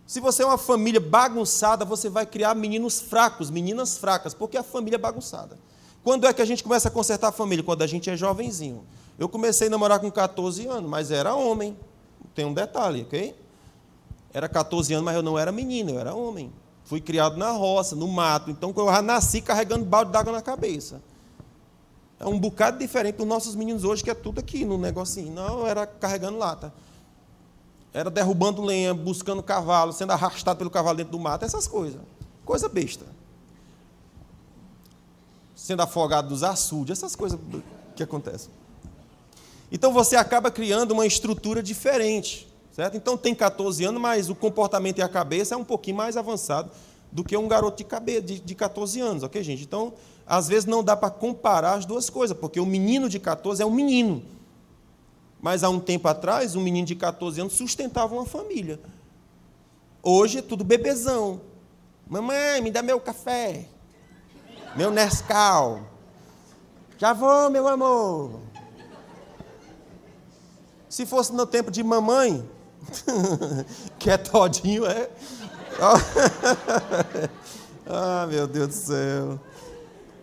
[SPEAKER 1] Se você é uma família bagunçada, você vai criar meninos fracos, meninas fracas, porque a família é bagunçada. Quando é que a gente começa a consertar a família? Quando a gente é jovenzinho. Eu comecei a namorar com 14 anos, mas era homem. Tem um detalhe, ok? Era 14 anos, mas eu não era menino, eu era homem. Fui criado na roça, no mato, então eu já nasci carregando balde d'água na cabeça. É um bocado diferente dos nossos meninos hoje, que é tudo aqui no negocinho. Não, eu era carregando lata. Era derrubando lenha, buscando cavalo, sendo arrastado pelo cavalo dentro do mato, essas coisas. Coisa besta. Sendo afogado dos açudes, essas coisas que acontecem. Então você acaba criando uma estrutura diferente, certo? Então tem 14 anos, mas o comportamento e a cabeça é um pouquinho mais avançado do que um garoto de 14 anos, ok, gente? Então, às vezes não dá para comparar as duas coisas, porque o menino de 14 é um menino. Mas há um tempo atrás, um menino de 14 anos sustentava uma família. Hoje é tudo bebezão. Mamãe, me dá meu café, meu Nescau. Já vou, meu amor. Se fosse no tempo de mamãe, que é todinho, é. Ah, meu Deus do céu.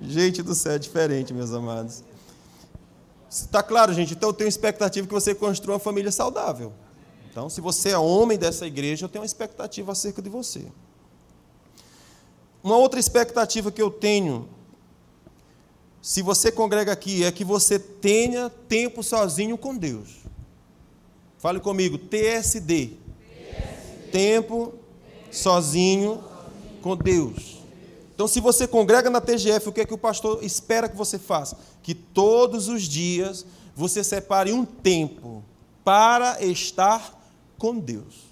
[SPEAKER 1] Gente do céu, é diferente, meus amados. Está claro, gente? Então eu tenho expectativa que você construa uma família saudável. Então, se você é homem dessa igreja, eu tenho uma expectativa acerca de você. Uma outra expectativa que eu tenho, se você congrega aqui, é que você tenha tempo sozinho com Deus. Fale comigo, TSD. Tempo sozinho com Deus. Então, se você congrega na TGF, o que é que o pastor espera que você faça? Que todos os dias você separe um tempo para estar com Deus.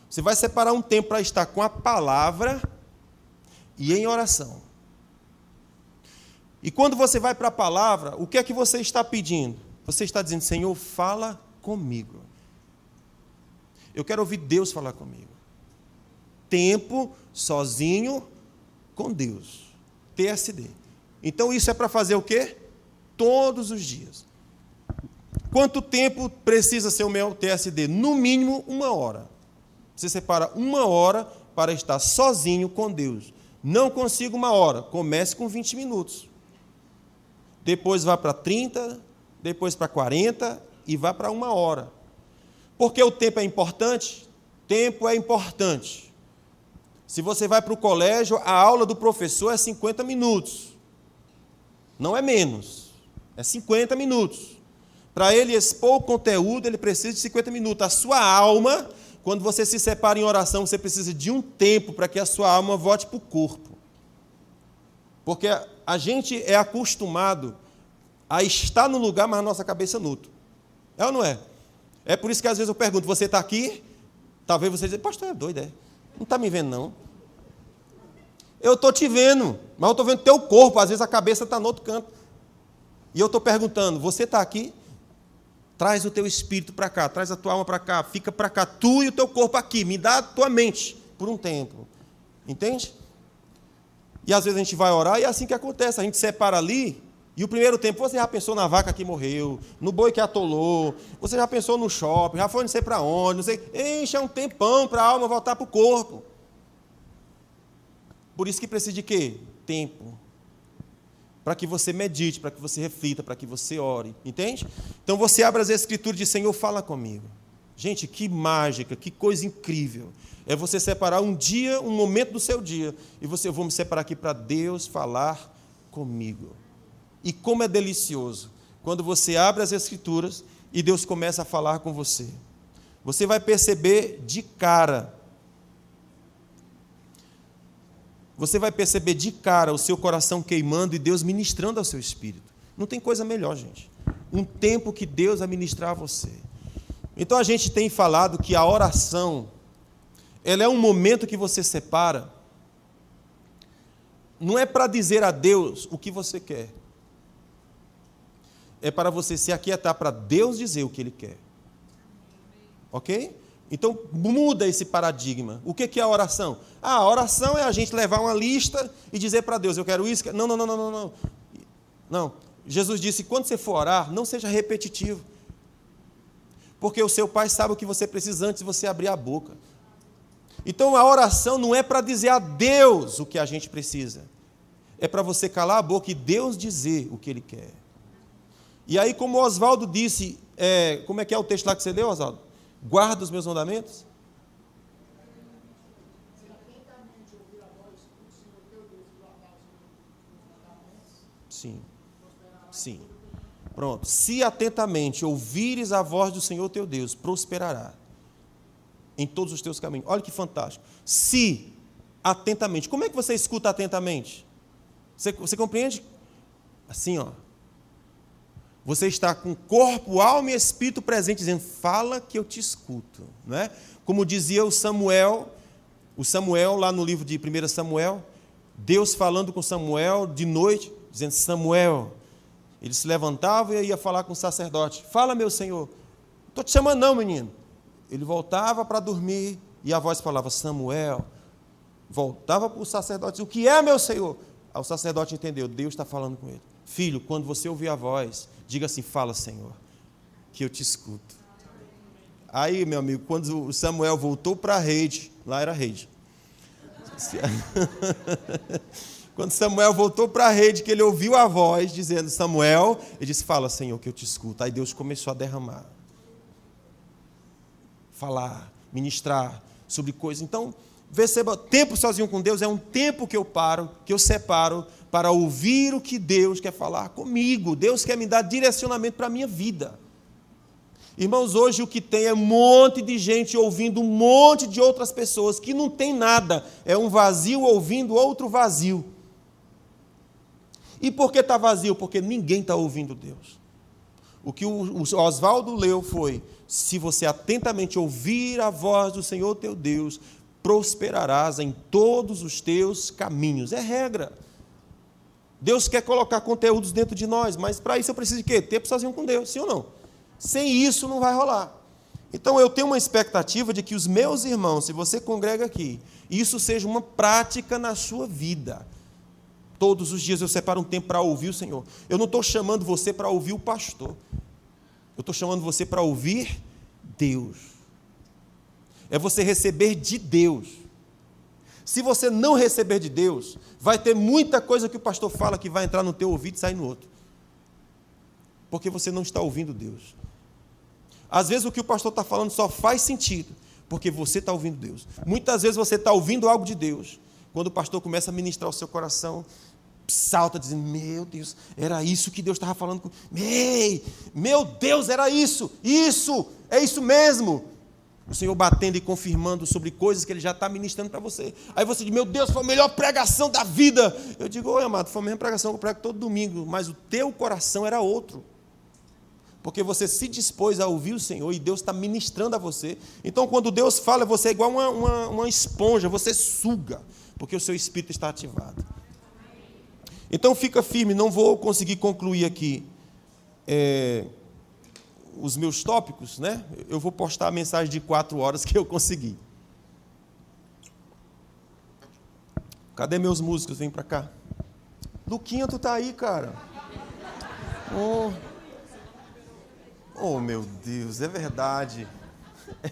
[SPEAKER 1] Você vai separar um tempo para estar com a palavra e em oração. E quando você vai para a palavra, o que é que você está pedindo? Você está dizendo, Senhor, fala comigo. Eu quero ouvir Deus falar comigo. Tempo sozinho com Deus. TSD. Então isso é para fazer o quê? Todos os dias. Quanto tempo precisa ser o meu TSD? No mínimo 1 hora. Você separa 1 hora para estar sozinho com Deus. Não consigo 1 hora. Comece com 20 minutos. Depois vá para 30, depois para 40 e vá para 1 hora. Por que o tempo é importante? Tempo é importante. Se você vai para o colégio, a aula do professor é 50 minutos. Não é menos. É 50 minutos. Para ele expor o conteúdo, ele precisa de 50 minutos. A sua alma, quando você se separa em oração, você precisa de um tempo para que a sua alma volte para o corpo. Porque a gente é acostumado a estar no lugar, mas a nossa cabeça nutra. É ou não é? É por isso que às vezes eu pergunto, você está aqui? Talvez você diga, pastor, é doido, é? Não está me vendo, não. Eu estou te vendo, mas eu estou vendo teu corpo, às vezes a cabeça está no outro canto. E eu estou perguntando, você está aqui? Traz o teu espírito para cá, traz a tua alma para cá, fica para cá, tu e o teu corpo aqui, me dá a tua mente por um tempo. Entende? E às vezes a gente vai orar e é assim que acontece, a gente separa ali, e o primeiro tempo, você já pensou na vaca que morreu, no boi que atolou, você já pensou no shopping, já foi não sei para onde, não sei, enche um tempão para a alma voltar para o corpo. Por isso que precisa de quê? Tempo. Para que você medite, para que você reflita, para que você ore, entende? Então você abre as Escrituras e diz, Senhor, fala comigo. Gente, que mágica, que coisa incrível. É você separar um dia, um momento do seu dia, e eu vou me separar aqui para Deus falar comigo. E como é delicioso, quando você abre as Escrituras e Deus começa a falar com você. Você vai perceber de cara. Você vai perceber de cara o seu coração queimando e Deus ministrando ao seu espírito. Não tem coisa melhor, gente. Um tempo que Deus vai ministrar a você. Então a gente tem falado que a oração, ela é um momento que você separa, não é para dizer a Deus o que você quer. É para você se aquietar para Deus dizer o que Ele quer. Ok? Então, muda esse paradigma. O que é a oração? A oração é a gente levar uma lista e dizer para Deus, eu quero isso. Não. Não. Jesus disse, quando você for orar, não seja repetitivo. Porque o seu Pai sabe o que você precisa antes de você abrir a boca. Então, a oração não é para dizer a Deus o que a gente precisa. É para você calar a boca e Deus dizer o que Ele quer. E aí, como o Oswaldo disse, como é que é o texto lá que você leu, Oswaldo? Guarda os meus mandamentos? Sim. Pronto. Se atentamente ouvires a voz do Senhor teu Deus, prosperará em todos os teus caminhos. Olha que fantástico. Se atentamente. Como é que você escuta atentamente? Você compreende? Assim, ó. Você está com corpo, alma e espírito presente, dizendo, fala que eu te escuto. Não é? Como dizia o Samuel lá no livro de 1 Samuel, Deus falando com Samuel de noite, dizendo, Samuel, ele se levantava e ia falar com o sacerdote, fala meu Senhor, não estou te chamando não, menino. Ele voltava para dormir e a voz falava, Samuel, voltava para o sacerdote, o que é meu Senhor? Aí o sacerdote entendeu, Deus está falando com ele. Filho, quando você ouvir a voz, diga assim, fala, Senhor, que eu te escuto. Aí, meu amigo, quando o Samuel voltou para a rede, lá era a rede, Quando Samuel voltou para a rede, que ele ouviu a voz dizendo, Samuel, ele disse, fala, Senhor, que eu te escuto. Aí Deus começou a derramar, falar, ministrar sobre coisas. Então, perceba, tempo sozinho com Deus é um tempo que eu separo para ouvir o que Deus quer falar comigo. Deus quer me dar direcionamento para a minha vida. Irmãos, hoje o que tem é um monte de gente ouvindo um monte de outras pessoas que não tem nada. É um vazio ouvindo outro vazio. E por que está vazio? Porque ninguém está ouvindo Deus. O que o Oswaldo leu foi, se você atentamente ouvir a voz do Senhor teu Deus, prosperarás em todos os teus caminhos. É regra. Deus quer colocar conteúdos dentro de nós, mas para isso eu preciso de quê? Tempo sozinho com Deus, sim ou não? Sem isso não vai rolar. Então eu tenho uma expectativa de que os meus irmãos, se você congrega aqui, isso seja uma prática na sua vida. Todos os dias eu separo um tempo para ouvir o Senhor. Eu não estou chamando você para ouvir o pastor. Eu estou chamando você para ouvir Deus. É você receber de Deus. Se você não receber de Deus, vai ter muita coisa que o pastor fala que vai entrar no teu ouvido e sair no outro. Porque você não está ouvindo Deus. Às vezes o que o pastor está falando só faz sentido, porque você está ouvindo Deus. Muitas vezes você está ouvindo algo de Deus. Quando o pastor começa a ministrar o seu coração, salta dizendo, meu Deus, era isso que Deus estava falando comigo. Meu Deus, era isso, é isso mesmo. O Senhor batendo e confirmando sobre coisas que Ele já está ministrando para você. Aí você diz, meu Deus, foi a melhor pregação da vida. Eu digo, oi amado, foi a mesma pregação que eu prego todo domingo, mas o teu coração era outro. Porque você se dispôs a ouvir o Senhor e Deus está ministrando a você. Então, quando Deus fala, você é igual uma esponja, você suga, porque o seu espírito está ativado. Então, fica firme, não vou conseguir concluir aqui os meus tópicos, né? Eu vou postar a mensagem de 4 horas que eu consegui. Cadê meus músicos? Vem para cá. Luquinha, tu tá aí, cara? Oh, meu Deus, é verdade.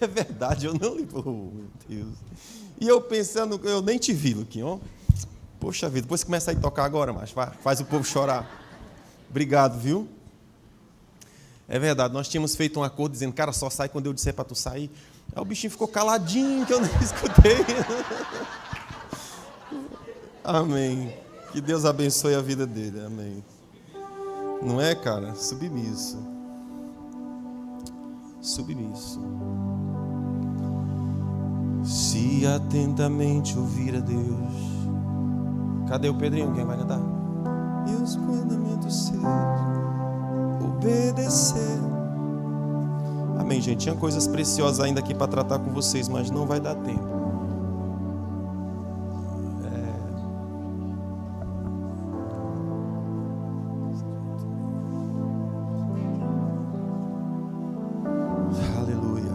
[SPEAKER 1] É verdade, eu não li. Oh, meu Deus. E eu pensando, eu nem te vi, Luquinha. Oh. Poxa vida, depois começa a ir tocar agora, mas faz o povo chorar. Obrigado, viu? É verdade, nós tínhamos feito um acordo dizendo, cara, só sai quando eu disser para tu sair. Aí o bichinho ficou caladinho, que eu não escutei. Amém. Que Deus abençoe a vida dele, amém. Não é, cara? Submisso. Submisso. Se atentamente ouvir a Deus. Cadê o Pedrinho? Quem vai cantar? E os mandamentos seus obedecer. Amém, gente. Tinha coisas preciosas ainda aqui para tratar com vocês, mas não vai dar tempo. Aleluia.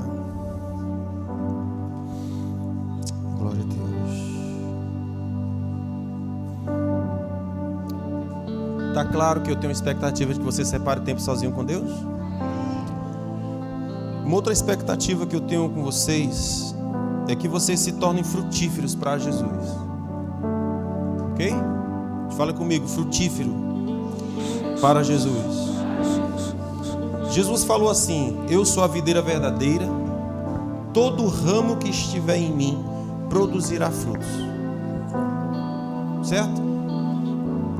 [SPEAKER 1] Glória a Deus. Está claro que eu tenho expectativa de que você separe tempo sozinho com Deus? Uma outra expectativa que eu tenho com vocês é que vocês se tornem frutíferos para Jesus. Ok? Fala comigo, frutífero para Jesus. Jesus falou assim, eu sou a videira verdadeira, todo ramo que estiver em mim produzirá frutos. Certo?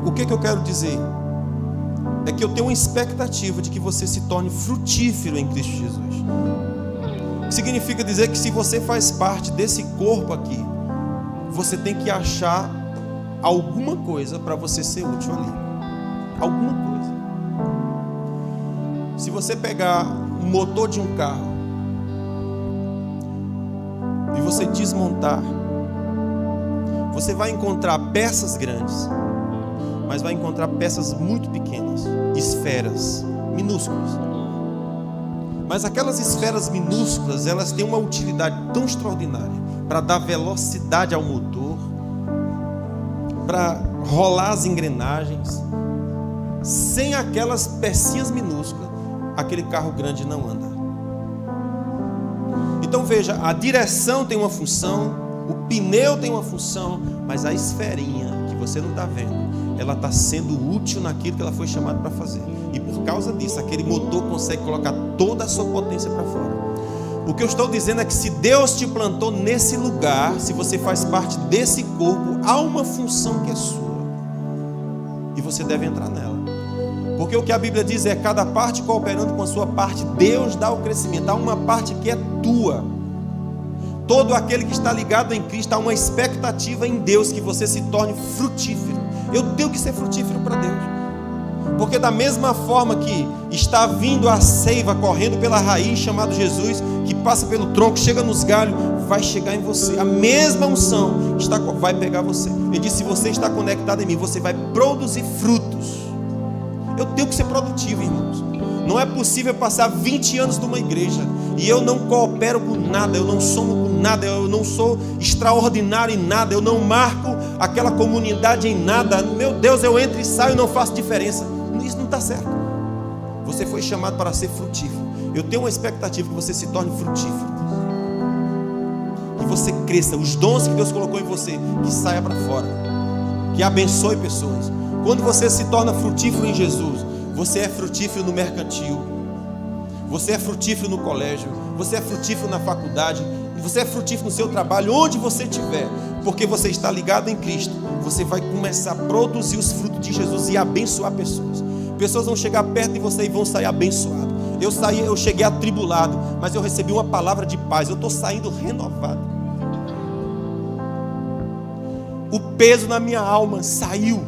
[SPEAKER 1] O que eu quero dizer? É que eu tenho uma expectativa de que você se torne frutífero em Cristo Jesus. Significa dizer que se você faz parte desse corpo aqui, você tem que achar alguma coisa para você ser útil ali. Alguma coisa. Se você pegar um motor de um carro e você desmontar, você vai encontrar peças grandes, mas vai encontrar peças muito pequenas, esferas minúsculas. Mas aquelas esferas minúsculas, elas têm uma utilidade tão extraordinária para dar velocidade ao motor, para rolar as engrenagens. Sem aquelas pecinhas minúsculas, aquele carro grande não anda. Então veja, a direção tem uma função, o pneu tem uma função, mas a esferinha que você não está vendo, ela está sendo útil naquilo que ela foi chamada para fazer. E por causa disso, aquele motor consegue colocar toda a sua potência para fora. O que eu estou dizendo é que se Deus te plantou nesse lugar, se você faz parte desse corpo, há uma função que é sua. E você deve entrar nela. Porque o que a Bíblia diz é cada parte cooperando com a sua parte, Deus dá o crescimento. Há uma parte que é tua. Todo aquele que está ligado em Cristo, há uma expectativa em Deus que você se torne frutífero. Eu tenho que ser frutífero para Deus. Porque da mesma forma que está vindo a seiva correndo pela raiz, chamado Jesus, que passa pelo tronco, chega nos galhos, vai chegar em você. A mesma unção vai pegar você. Ele disse, se você está conectado em mim, você vai produzir frutos. Eu tenho que ser produtivo, irmãos. Não é possível passar 20 anos numa igreja e eu não coopero com nada, eu não somo com nada, eu não sou extraordinário em nada, eu não marco aquela comunidade em nada. Meu Deus, eu entro e saio e não faço diferença. Isso não está certo. Você foi chamado para ser frutífero. Eu tenho uma expectativa que você se torne frutífero, que você cresça, os dons que Deus colocou em você, que saia para fora, que abençoe pessoas. Quando você se torna frutífero em Jesus, você é frutífero no mercantil, você é frutífero no colégio, você é frutífero na faculdade, você é frutífero no seu trabalho, onde você estiver, porque você está ligado em Cristo. Você vai começar a produzir os frutos de Jesus e abençoar pessoas. Pessoas vão chegar perto de você e vão sair abençoados. Eu cheguei atribulado, mas eu recebi uma palavra de paz. Eu estou saindo renovado. O peso na minha alma saiu.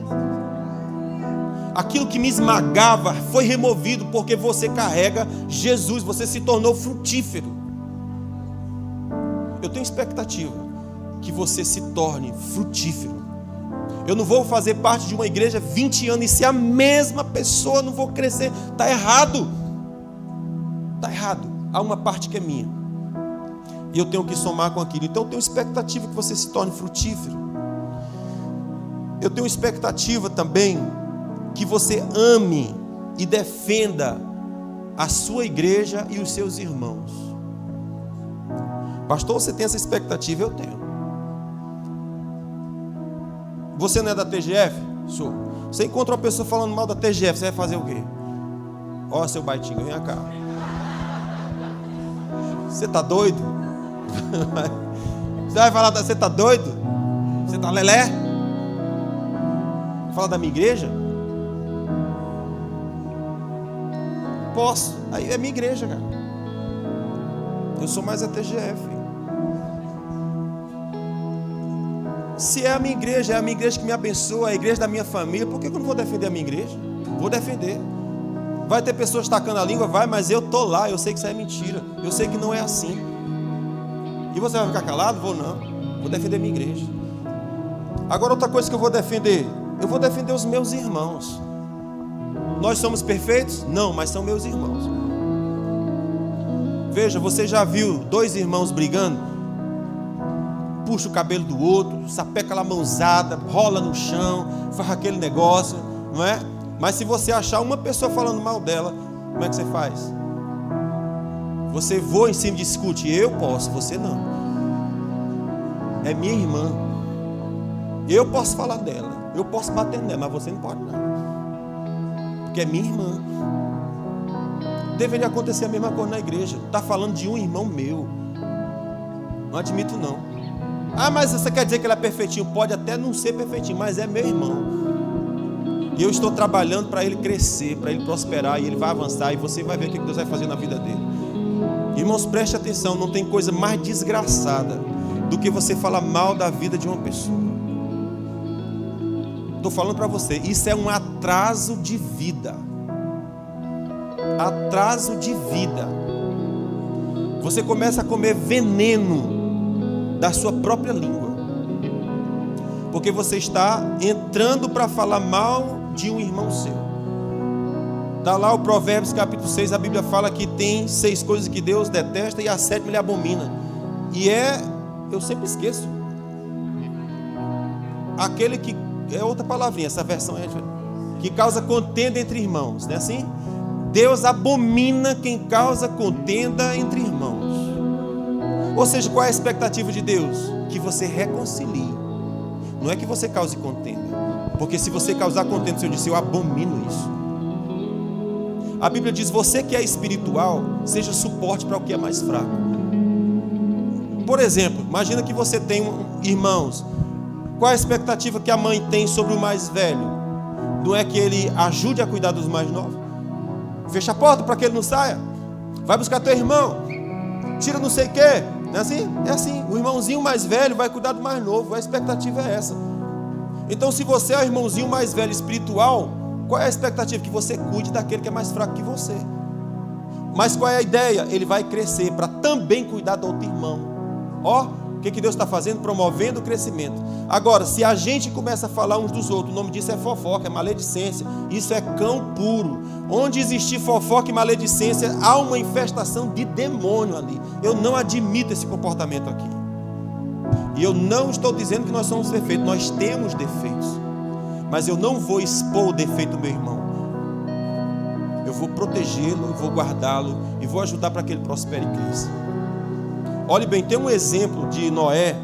[SPEAKER 1] Aquilo que me esmagava foi removido, porque você carrega Jesus, você se tornou frutífero. Eu tenho expectativa que você se torne frutífero. Eu não vou fazer parte de uma igreja 20 anos e ser a mesma pessoa, não vou crescer. Está errado. Está errado. Há uma parte que é minha. E eu tenho que somar com aquilo. Então eu tenho expectativa que você se torne frutífero. Eu tenho expectativa também que você ame e defenda a sua igreja e os seus irmãos. Pastor, você tem essa expectativa? Eu tenho. Você não é da TGF? Sou. Você encontra uma pessoa falando mal da TGF, você vai fazer o quê? Ó, seu baitinho, vem cá. Você está doido? Você vai falar, você está doido? Você está lelé? Falar da minha igreja? Posso. Aí é minha igreja, cara. Eu sou mais a TGF. Se é a minha igreja que me abençoa, a igreja da minha família, por que eu não vou defender a minha igreja? Vou defender. Vai ter pessoas tacando a língua, vai, mas eu estou lá, eu sei que isso é mentira, eu sei que não é assim. E você vai ficar calado? Vou não, vou defender a minha igreja. Agora outra coisa que eu vou defender os meus irmãos. Nós somos perfeitos? Não, mas são meus irmãos. Veja, você já viu dois irmãos brigando? Puxa o cabelo do outro, sapeca lá a mãozada, rola no chão, faz aquele negócio, não é? Mas se você achar uma pessoa falando mal dela, como é que você faz? Você voa em cima e discute. Eu posso, você não. É minha irmã. Eu posso falar dela, eu posso bater nela, mas você não pode não. Porque é minha irmã. Deveria acontecer a mesma coisa na igreja. Está falando de um irmão meu. Não admito não. Ah, mas você quer dizer que ele é perfeitinho? Pode até não ser perfeitinho, mas é meu irmão. E eu estou trabalhando para ele crescer, para ele prosperar, e ele vai avançar, e você vai ver o que Deus vai fazer na vida dele. Irmãos, preste atenção, não tem coisa mais desgraçada do que você falar mal da vida de uma pessoa. Estou falando para você, isso é um atraso de vida. Atraso de vida. Você começa a comer veneno da sua própria língua, porque você está entrando para falar mal de um irmão seu. Está lá o Provérbios capítulo 6, a Bíblia fala que tem 6 coisas que Deus detesta e a 7ª ele abomina. E eu sempre esqueço, aquele que, é outra palavrinha, essa versão é que causa contenda entre irmãos, não é assim? Deus abomina quem causa contenda entre irmãos. Ou seja, qual é a expectativa de Deus? Que você reconcilie. Não é que você cause contenda. Porque se você causar contenda, o Senhor disse, eu abomino isso. A Bíblia diz, você que é espiritual, seja suporte para o que é mais fraco. Por exemplo, imagina que você tem irmãos. Qual a expectativa que a mãe tem sobre o mais velho? Não é que ele ajude a cuidar dos mais novos? Fecha a porta para que ele não saia. Vai buscar teu irmão. Tira não sei o quê. Não é assim? É assim. O irmãozinho mais velho vai cuidar do mais novo. A expectativa é essa. Então, se você é o irmãozinho mais velho espiritual, qual é a expectativa? Que você cuide daquele que é mais fraco que você. Mas qual é a ideia? Ele vai crescer para também cuidar do outro irmão. Ó, o que Deus está fazendo? Promovendo o crescimento. Agora, se a gente começa a falar uns dos outros, o nome disso é fofoca, é maledicência. Isso é cão puro. Onde existir fofoca e maledicência, há uma infestação de demônio ali. Eu não admito esse comportamento aqui. E eu não estou dizendo que nós somos perfeitos, nós temos defeitos. Mas eu não vou expor o defeito do meu irmão. Eu vou protegê-lo, vou guardá-lo e vou ajudar para que ele prospere e cresça. Olhe bem, tem um exemplo de Noé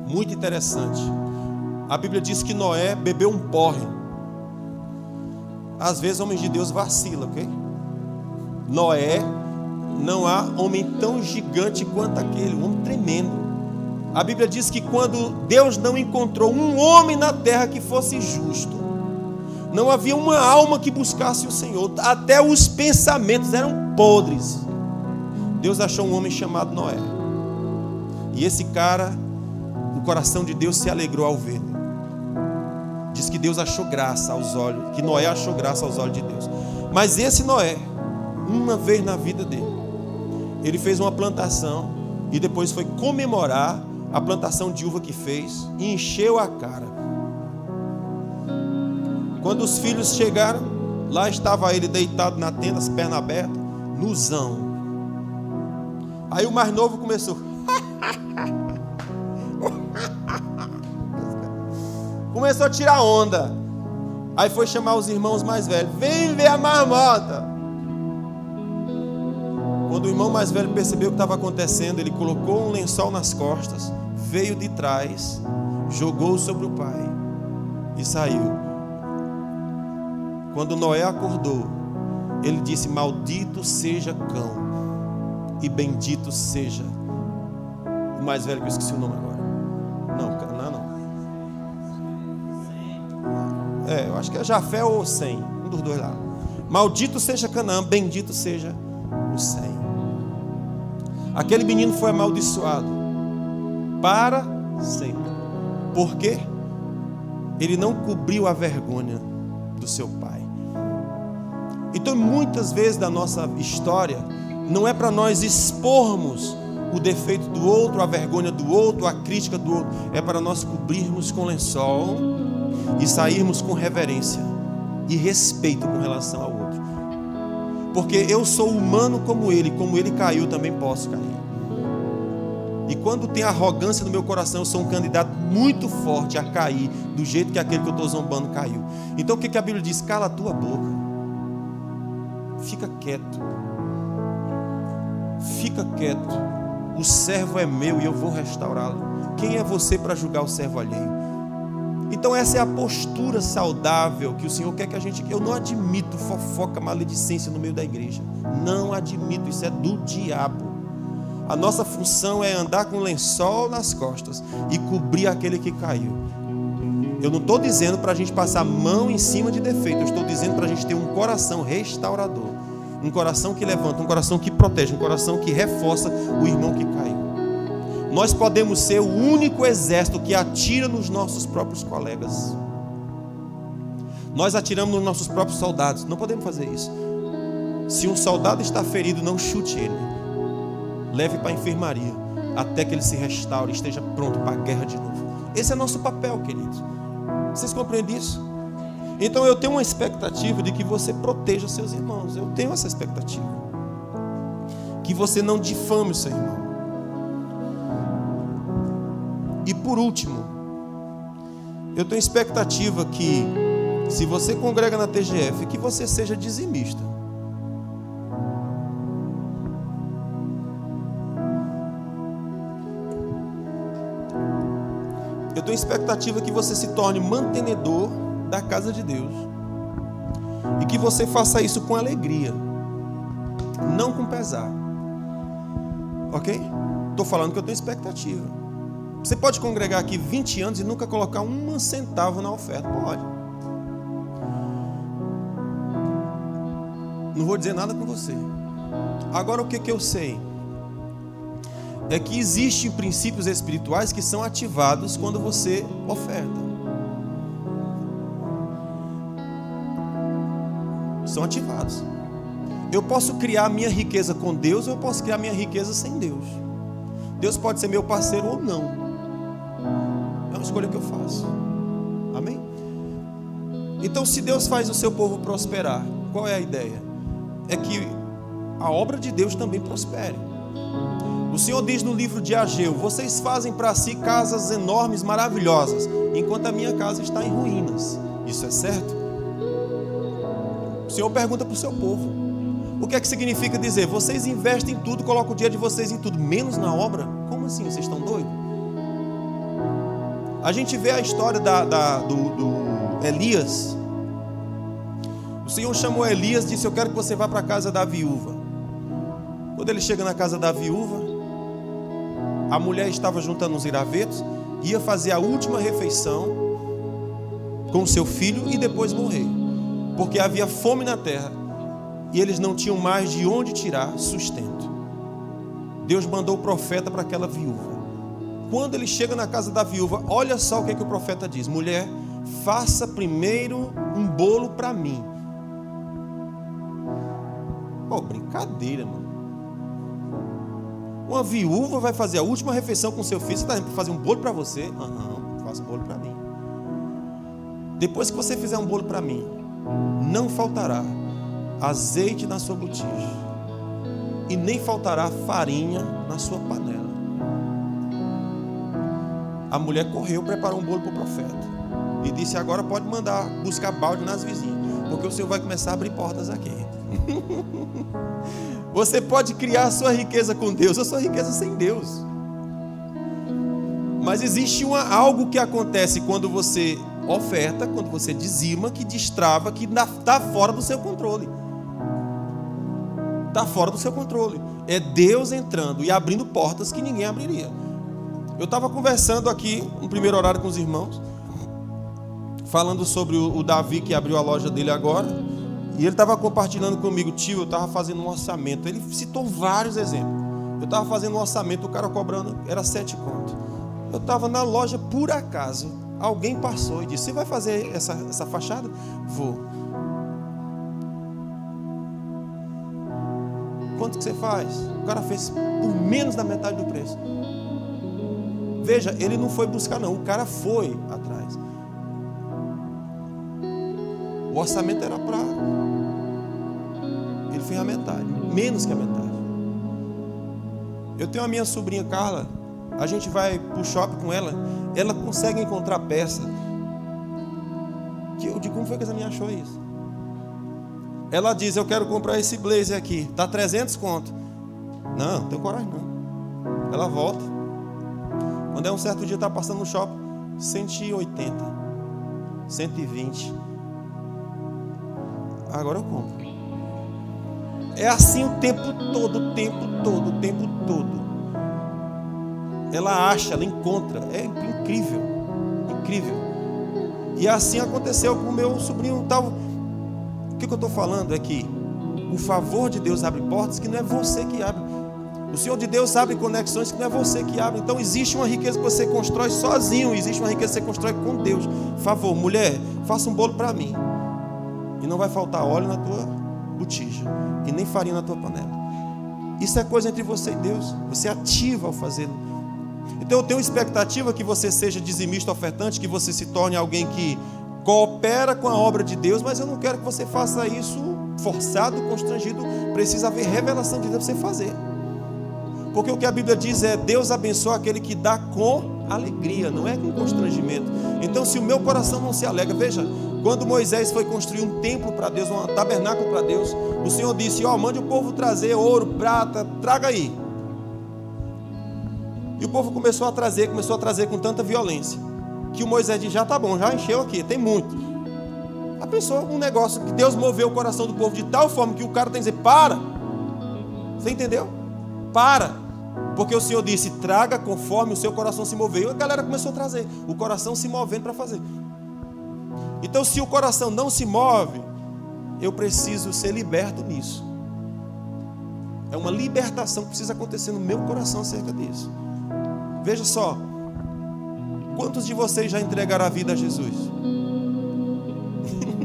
[SPEAKER 1] muito interessante. A Bíblia diz que Noé bebeu um porre. Às vezes homens de Deus vacilam, ok? Noé, não há homem tão gigante quanto aquele, um homem tremendo. A Bíblia diz que quando Deus não encontrou um homem na terra que fosse justo, não havia uma alma que buscasse o Senhor, até os pensamentos eram podres. Deus achou um homem chamado Noé. E esse cara, o coração de Deus se alegrou ao ver. Diz que Deus achou graça aos olhos, que Noé achou graça aos olhos de Deus. Mas esse Noé, uma vez na vida dele, ele fez uma plantação e depois foi comemorar a plantação de uva que fez e encheu a cara. Quando os filhos chegaram, lá estava ele deitado na tenda, as pernas abertas, nuzão. Aí o mais novo começou. Começou a tirar onda. Aí foi chamar os irmãos mais velhos. Vem ver a marmota. Quando o irmão mais velho percebeu o que estava acontecendo, ele colocou um lençol nas costas, veio de trás, jogou sobre o pai e saiu. Quando Noé acordou, ele disse, maldito seja cão e bendito seja o mais velho, que eu esqueci o nome agora. Não. Eu acho que é Jafé ou Sem, um dos dois lá. Maldito seja Canaã, bendito seja o Sem. Aquele menino foi amaldiçoado para sempre. Por quê? Ele não cobriu a vergonha do seu pai. Então, muitas vezes da nossa história, não é para nós expormos o defeito do outro, a vergonha do outro, a crítica do outro. É para nós cobrirmos com lençol e sairmos com reverência e respeito com relação ao outro. Porque eu sou humano como ele caiu, também posso cair. E quando tem arrogância no meu coração, eu sou um candidato muito forte a cair, do jeito que aquele que eu estou zombando caiu. Então o que a Bíblia diz? Cala a tua boca. Fica quieto. Fica quieto. O servo é meu e eu vou restaurá-lo. Quem é você para julgar o servo alheio? Então essa é a postura saudável que o Senhor quer que a gente... Eu não admito fofoca, maledicência no meio da igreja. Não admito, isso é do diabo. A nossa função é andar com lençol nas costas e cobrir aquele que caiu. Eu não estou dizendo para a gente passar a mão em cima de defeito. Eu estou dizendo para a gente ter um coração restaurador. Um coração que levanta, um coração que protege, um coração que reforça o irmão que caiu. Nós podemos ser o único exército que atira nos nossos próprios colegas. Nós atiramos nos nossos próprios soldados. Não podemos fazer isso. Se um soldado está ferido, não chute ele. Leve para a enfermaria, até que ele se restaure e esteja pronto para a guerra de novo. Esse é nosso papel, queridos. Vocês compreendem isso? Então eu tenho uma expectativa de que você proteja seus irmãos. Eu tenho essa expectativa. Que você não difame o seu irmão. E por último, eu tenho expectativa que, se você congrega na TGF, que você seja dizimista. Eu tenho expectativa que você se torne mantenedor da casa de Deus. E que você faça isso com alegria, não com pesar. Ok? Estou falando que eu tenho expectativa. Você pode congregar aqui 20 anos e nunca colocar um centavo na oferta. Pode. Não vou dizer nada com você. Agora o que eu sei? É que existem princípios espirituais que são ativados quando você oferta. São ativados. Eu posso criar minha riqueza com Deus, ou eu posso criar minha riqueza sem Deus. Deus pode ser meu parceiro ou não. É uma escolha que eu faço. Amém? Então, se Deus faz o seu povo prosperar, qual é a ideia? É que a obra de Deus também prospere. O Senhor diz no livro de Ageu: vocês fazem para si casas enormes, maravilhosas, enquanto a minha casa está em ruínas. Isso é certo? O Senhor pergunta para o seu povo: o que é que significa dizer, vocês investem em tudo, colocam o dinheiro de vocês em tudo, menos na obra? Como assim? Vocês estão doidos? A gente vê a história do Elias. O Senhor chamou Elias e disse: eu quero que você vá para a casa da viúva. Quando ele chega na casa da viúva, a mulher estava juntando os gravetos, ia fazer a última refeição com o seu filho e depois morrer, porque havia fome na terra e eles não tinham mais de onde tirar sustento. Deus mandou o profeta para aquela viúva. Quando ele chega na casa da viúva, olha só o que o profeta diz: mulher, faça primeiro um bolo para mim. Pô, brincadeira, mano. Uma viúva vai fazer a última refeição com seu filho. Você está fazer um bolo para você? Não, faça um bolo para mim. Depois que você fizer um bolo para mim, não faltará azeite na sua botija e nem faltará farinha na sua panela. A mulher correu, preparou um bolo para o profeta e disse: agora pode mandar buscar balde nas vizinhas, porque o Senhor vai começar a abrir portas aqui. Você pode criar a sua riqueza com Deus, a sua riqueza sem Deus. Mas existe algo que acontece quando você oferta, quando você dizima, que destrava, que está fora do seu controle. Está fora do seu controle. É Deus entrando e abrindo portas que ninguém abriria. Eu estava conversando aqui no primeiro horário com os irmãos, falando sobre o Davi, que abriu a loja dele agora. E ele estava compartilhando comigo: tio, eu estava fazendo um orçamento. Ele citou vários exemplos. Eu estava fazendo um orçamento, o cara cobrando, era 7 contos. Eu estava na loja, por acaso, alguém passou e disse: você vai fazer essa fachada? Vou. Quanto que você faz? O cara fez por menos da metade do preço. Veja, ele não foi buscar não, o cara foi atrás. O orçamento era para... Ele fez a metade, menos que a metade. Eu tenho a minha sobrinha Carla, a gente vai para o shopping com ela, ela consegue encontrar peça. Que eu digo: como foi que essa minha achou isso? Ela diz: eu quero comprar esse blazer aqui, está 300 conto. Não tenho coragem não. Ela volta. Quando é um certo dia, está passando no shopping, 180, 120. Agora eu compro. É assim o tempo todo, o tempo todo, o tempo todo. Ela acha, ela encontra. É incrível, incrível. E assim aconteceu com o meu sobrinho tal. O que eu estou falando é que o favor de Deus abre portas que não é você que abre. O Senhor de Deus abre conexões que não é você que abre. Então existe uma riqueza que você constrói sozinho, existe uma riqueza que você constrói com Deus. Por favor, mulher, faça um bolo para mim. E não vai faltar óleo na tua botija e nem farinha na tua panela. Isso é coisa entre você e Deus. Você ativa ao fazê-lo. Então eu tenho expectativa que você seja dizimista, ofertante, que você se torne alguém que coopera com a obra de Deus, mas eu não quero que você faça isso forçado, constrangido. Precisa haver revelação de Deus para você fazer. Porque o que a Bíblia diz é: Deus abençoa aquele que dá com alegria, não é com constrangimento. Então, se o meu coração não se alegra, veja, quando Moisés foi construir um templo para Deus, um tabernáculo para Deus, o Senhor disse: mande o povo trazer ouro, prata, traga aí. E o povo começou a trazer com tanta violência. que o Moisés diz, já tá bom, já encheu aqui, tem muito. A pessoa, um negócio que Deus moveu o coração do povo de tal forma que o cara tem que dizer, para. Você entendeu? Para. Porque o Senhor disse, traga conforme o seu coração se moveu. E a galera começou a trazer, o coração se movendo para fazer. Então, se o coração não se move, eu preciso ser liberto nisso. É uma libertação que precisa acontecer no meu coração acerca disso. Veja só, quantos de vocês já entregaram a vida a Jesus?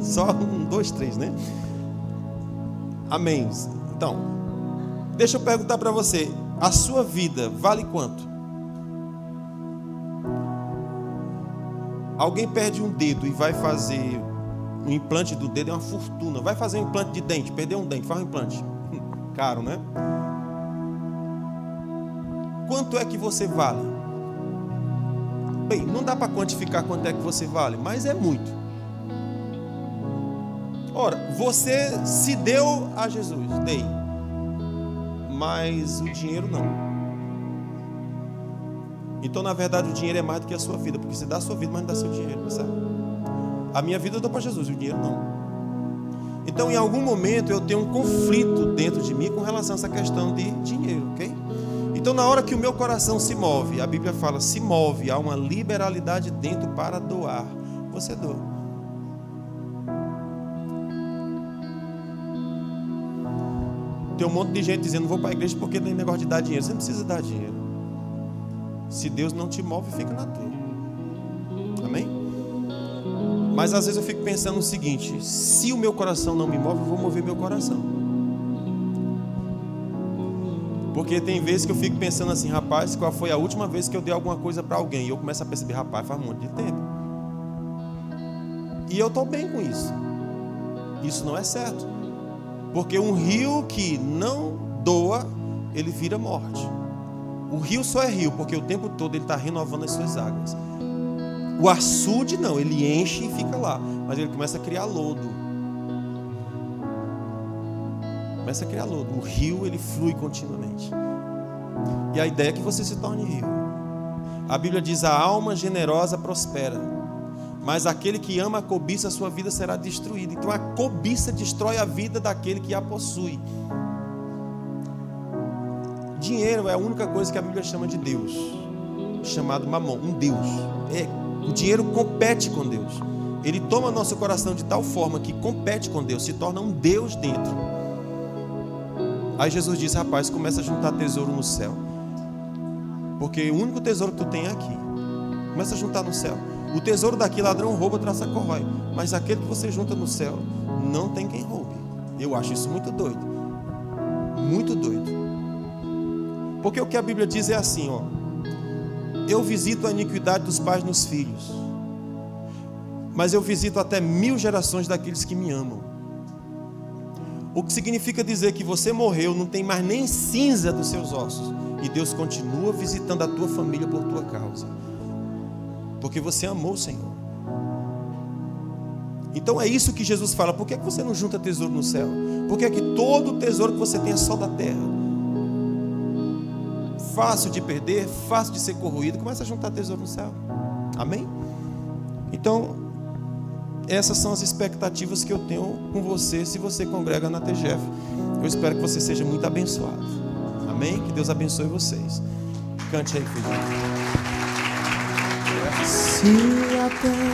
[SPEAKER 1] Só 1, 2, 3, né? Amém. Então, deixa eu perguntar para você, a sua vida vale quanto? Alguém perde um dedo e vai fazer um implante do dedo, é uma fortuna. Vai fazer um implante de dente, perdeu um dente, faz um implante. Caro, né? Quanto é que você vale? Bem, não dá para quantificar quanto é que você vale, mas é muito. Ora, você se deu a Jesus, dei. Mas o dinheiro não. Então, na verdade, o dinheiro é mais do que a sua vida, porque você dá a sua vida, mas não dá seu dinheiro, sabe? A minha vida eu dou para Jesus, o dinheiro não. Então, em algum momento, eu tenho um conflito dentro de mim com relação a essa questão de dinheiro, ok? Então, na hora que o meu coração se move, a Bíblia fala, se move, há uma liberalidade dentro para doar. Você doa. Tem um monte de gente dizendo, não vou para a igreja porque tem negócio de dar dinheiro. Você não precisa dar dinheiro. Se Deus não te move, fica na tua. Amém? Mas às vezes eu fico pensando o seguinte, se o meu coração não me move, eu vou mover meu coração. Porque tem vezes que eu fico pensando assim, rapaz, qual foi a última vez que eu dei alguma coisa para alguém? E eu começo a perceber, rapaz, faz um monte de tempo. E eu estou bem com isso. Isso não é certo. Porque um rio que não doa, ele vira morte. O rio só é rio, porque o tempo todo ele está renovando as suas águas. O açude não, ele enche e fica lá. Mas ele começa a criar lodo. Começa a criar lodo. O rio, ele flui continuamente. E a ideia é que você se torne rio. A Bíblia diz, a alma generosa prospera. Mas aquele que ama a cobiça, a sua vida será destruída. Então a cobiça destrói a vida daquele que a possui. Dinheiro é a única coisa que a Bíblia chama de Deus, chamado mamon, um Deus. O dinheiro compete com Deus. Ele toma nosso coração de tal forma que compete com Deus, se torna um Deus dentro. Aí Jesus disse, rapaz, começa a juntar tesouro no céu. Porque o único tesouro que tu tem é aqui. Começa a juntar no céu. O tesouro daqui, ladrão rouba, traça corrói. Mas aquele que você junta no céu, não tem quem roube. Eu acho isso muito doido. Muito doido. Porque o que a Bíblia diz é assim, ó. Eu visito a iniquidade dos pais nos filhos. Mas eu visito até 1000 gerações daqueles que me amam. O que significa dizer que você morreu, não tem mais nem cinza dos seus ossos. E Deus continua visitando a tua família por tua causa. Porque você amou o Senhor. Então é isso que Jesus fala. Por que você não junta tesouro no céu? Porque que todo o tesouro que você tem é só da terra. Fácil de perder, fácil de ser corroído. Começa a juntar tesouro no céu. Amém? Então, essas são as expectativas que eu tenho com você, se você congrega na TGF. Eu espero que você seja muito abençoado. Amém? Que Deus abençoe vocês. Cante aí, filho. Se até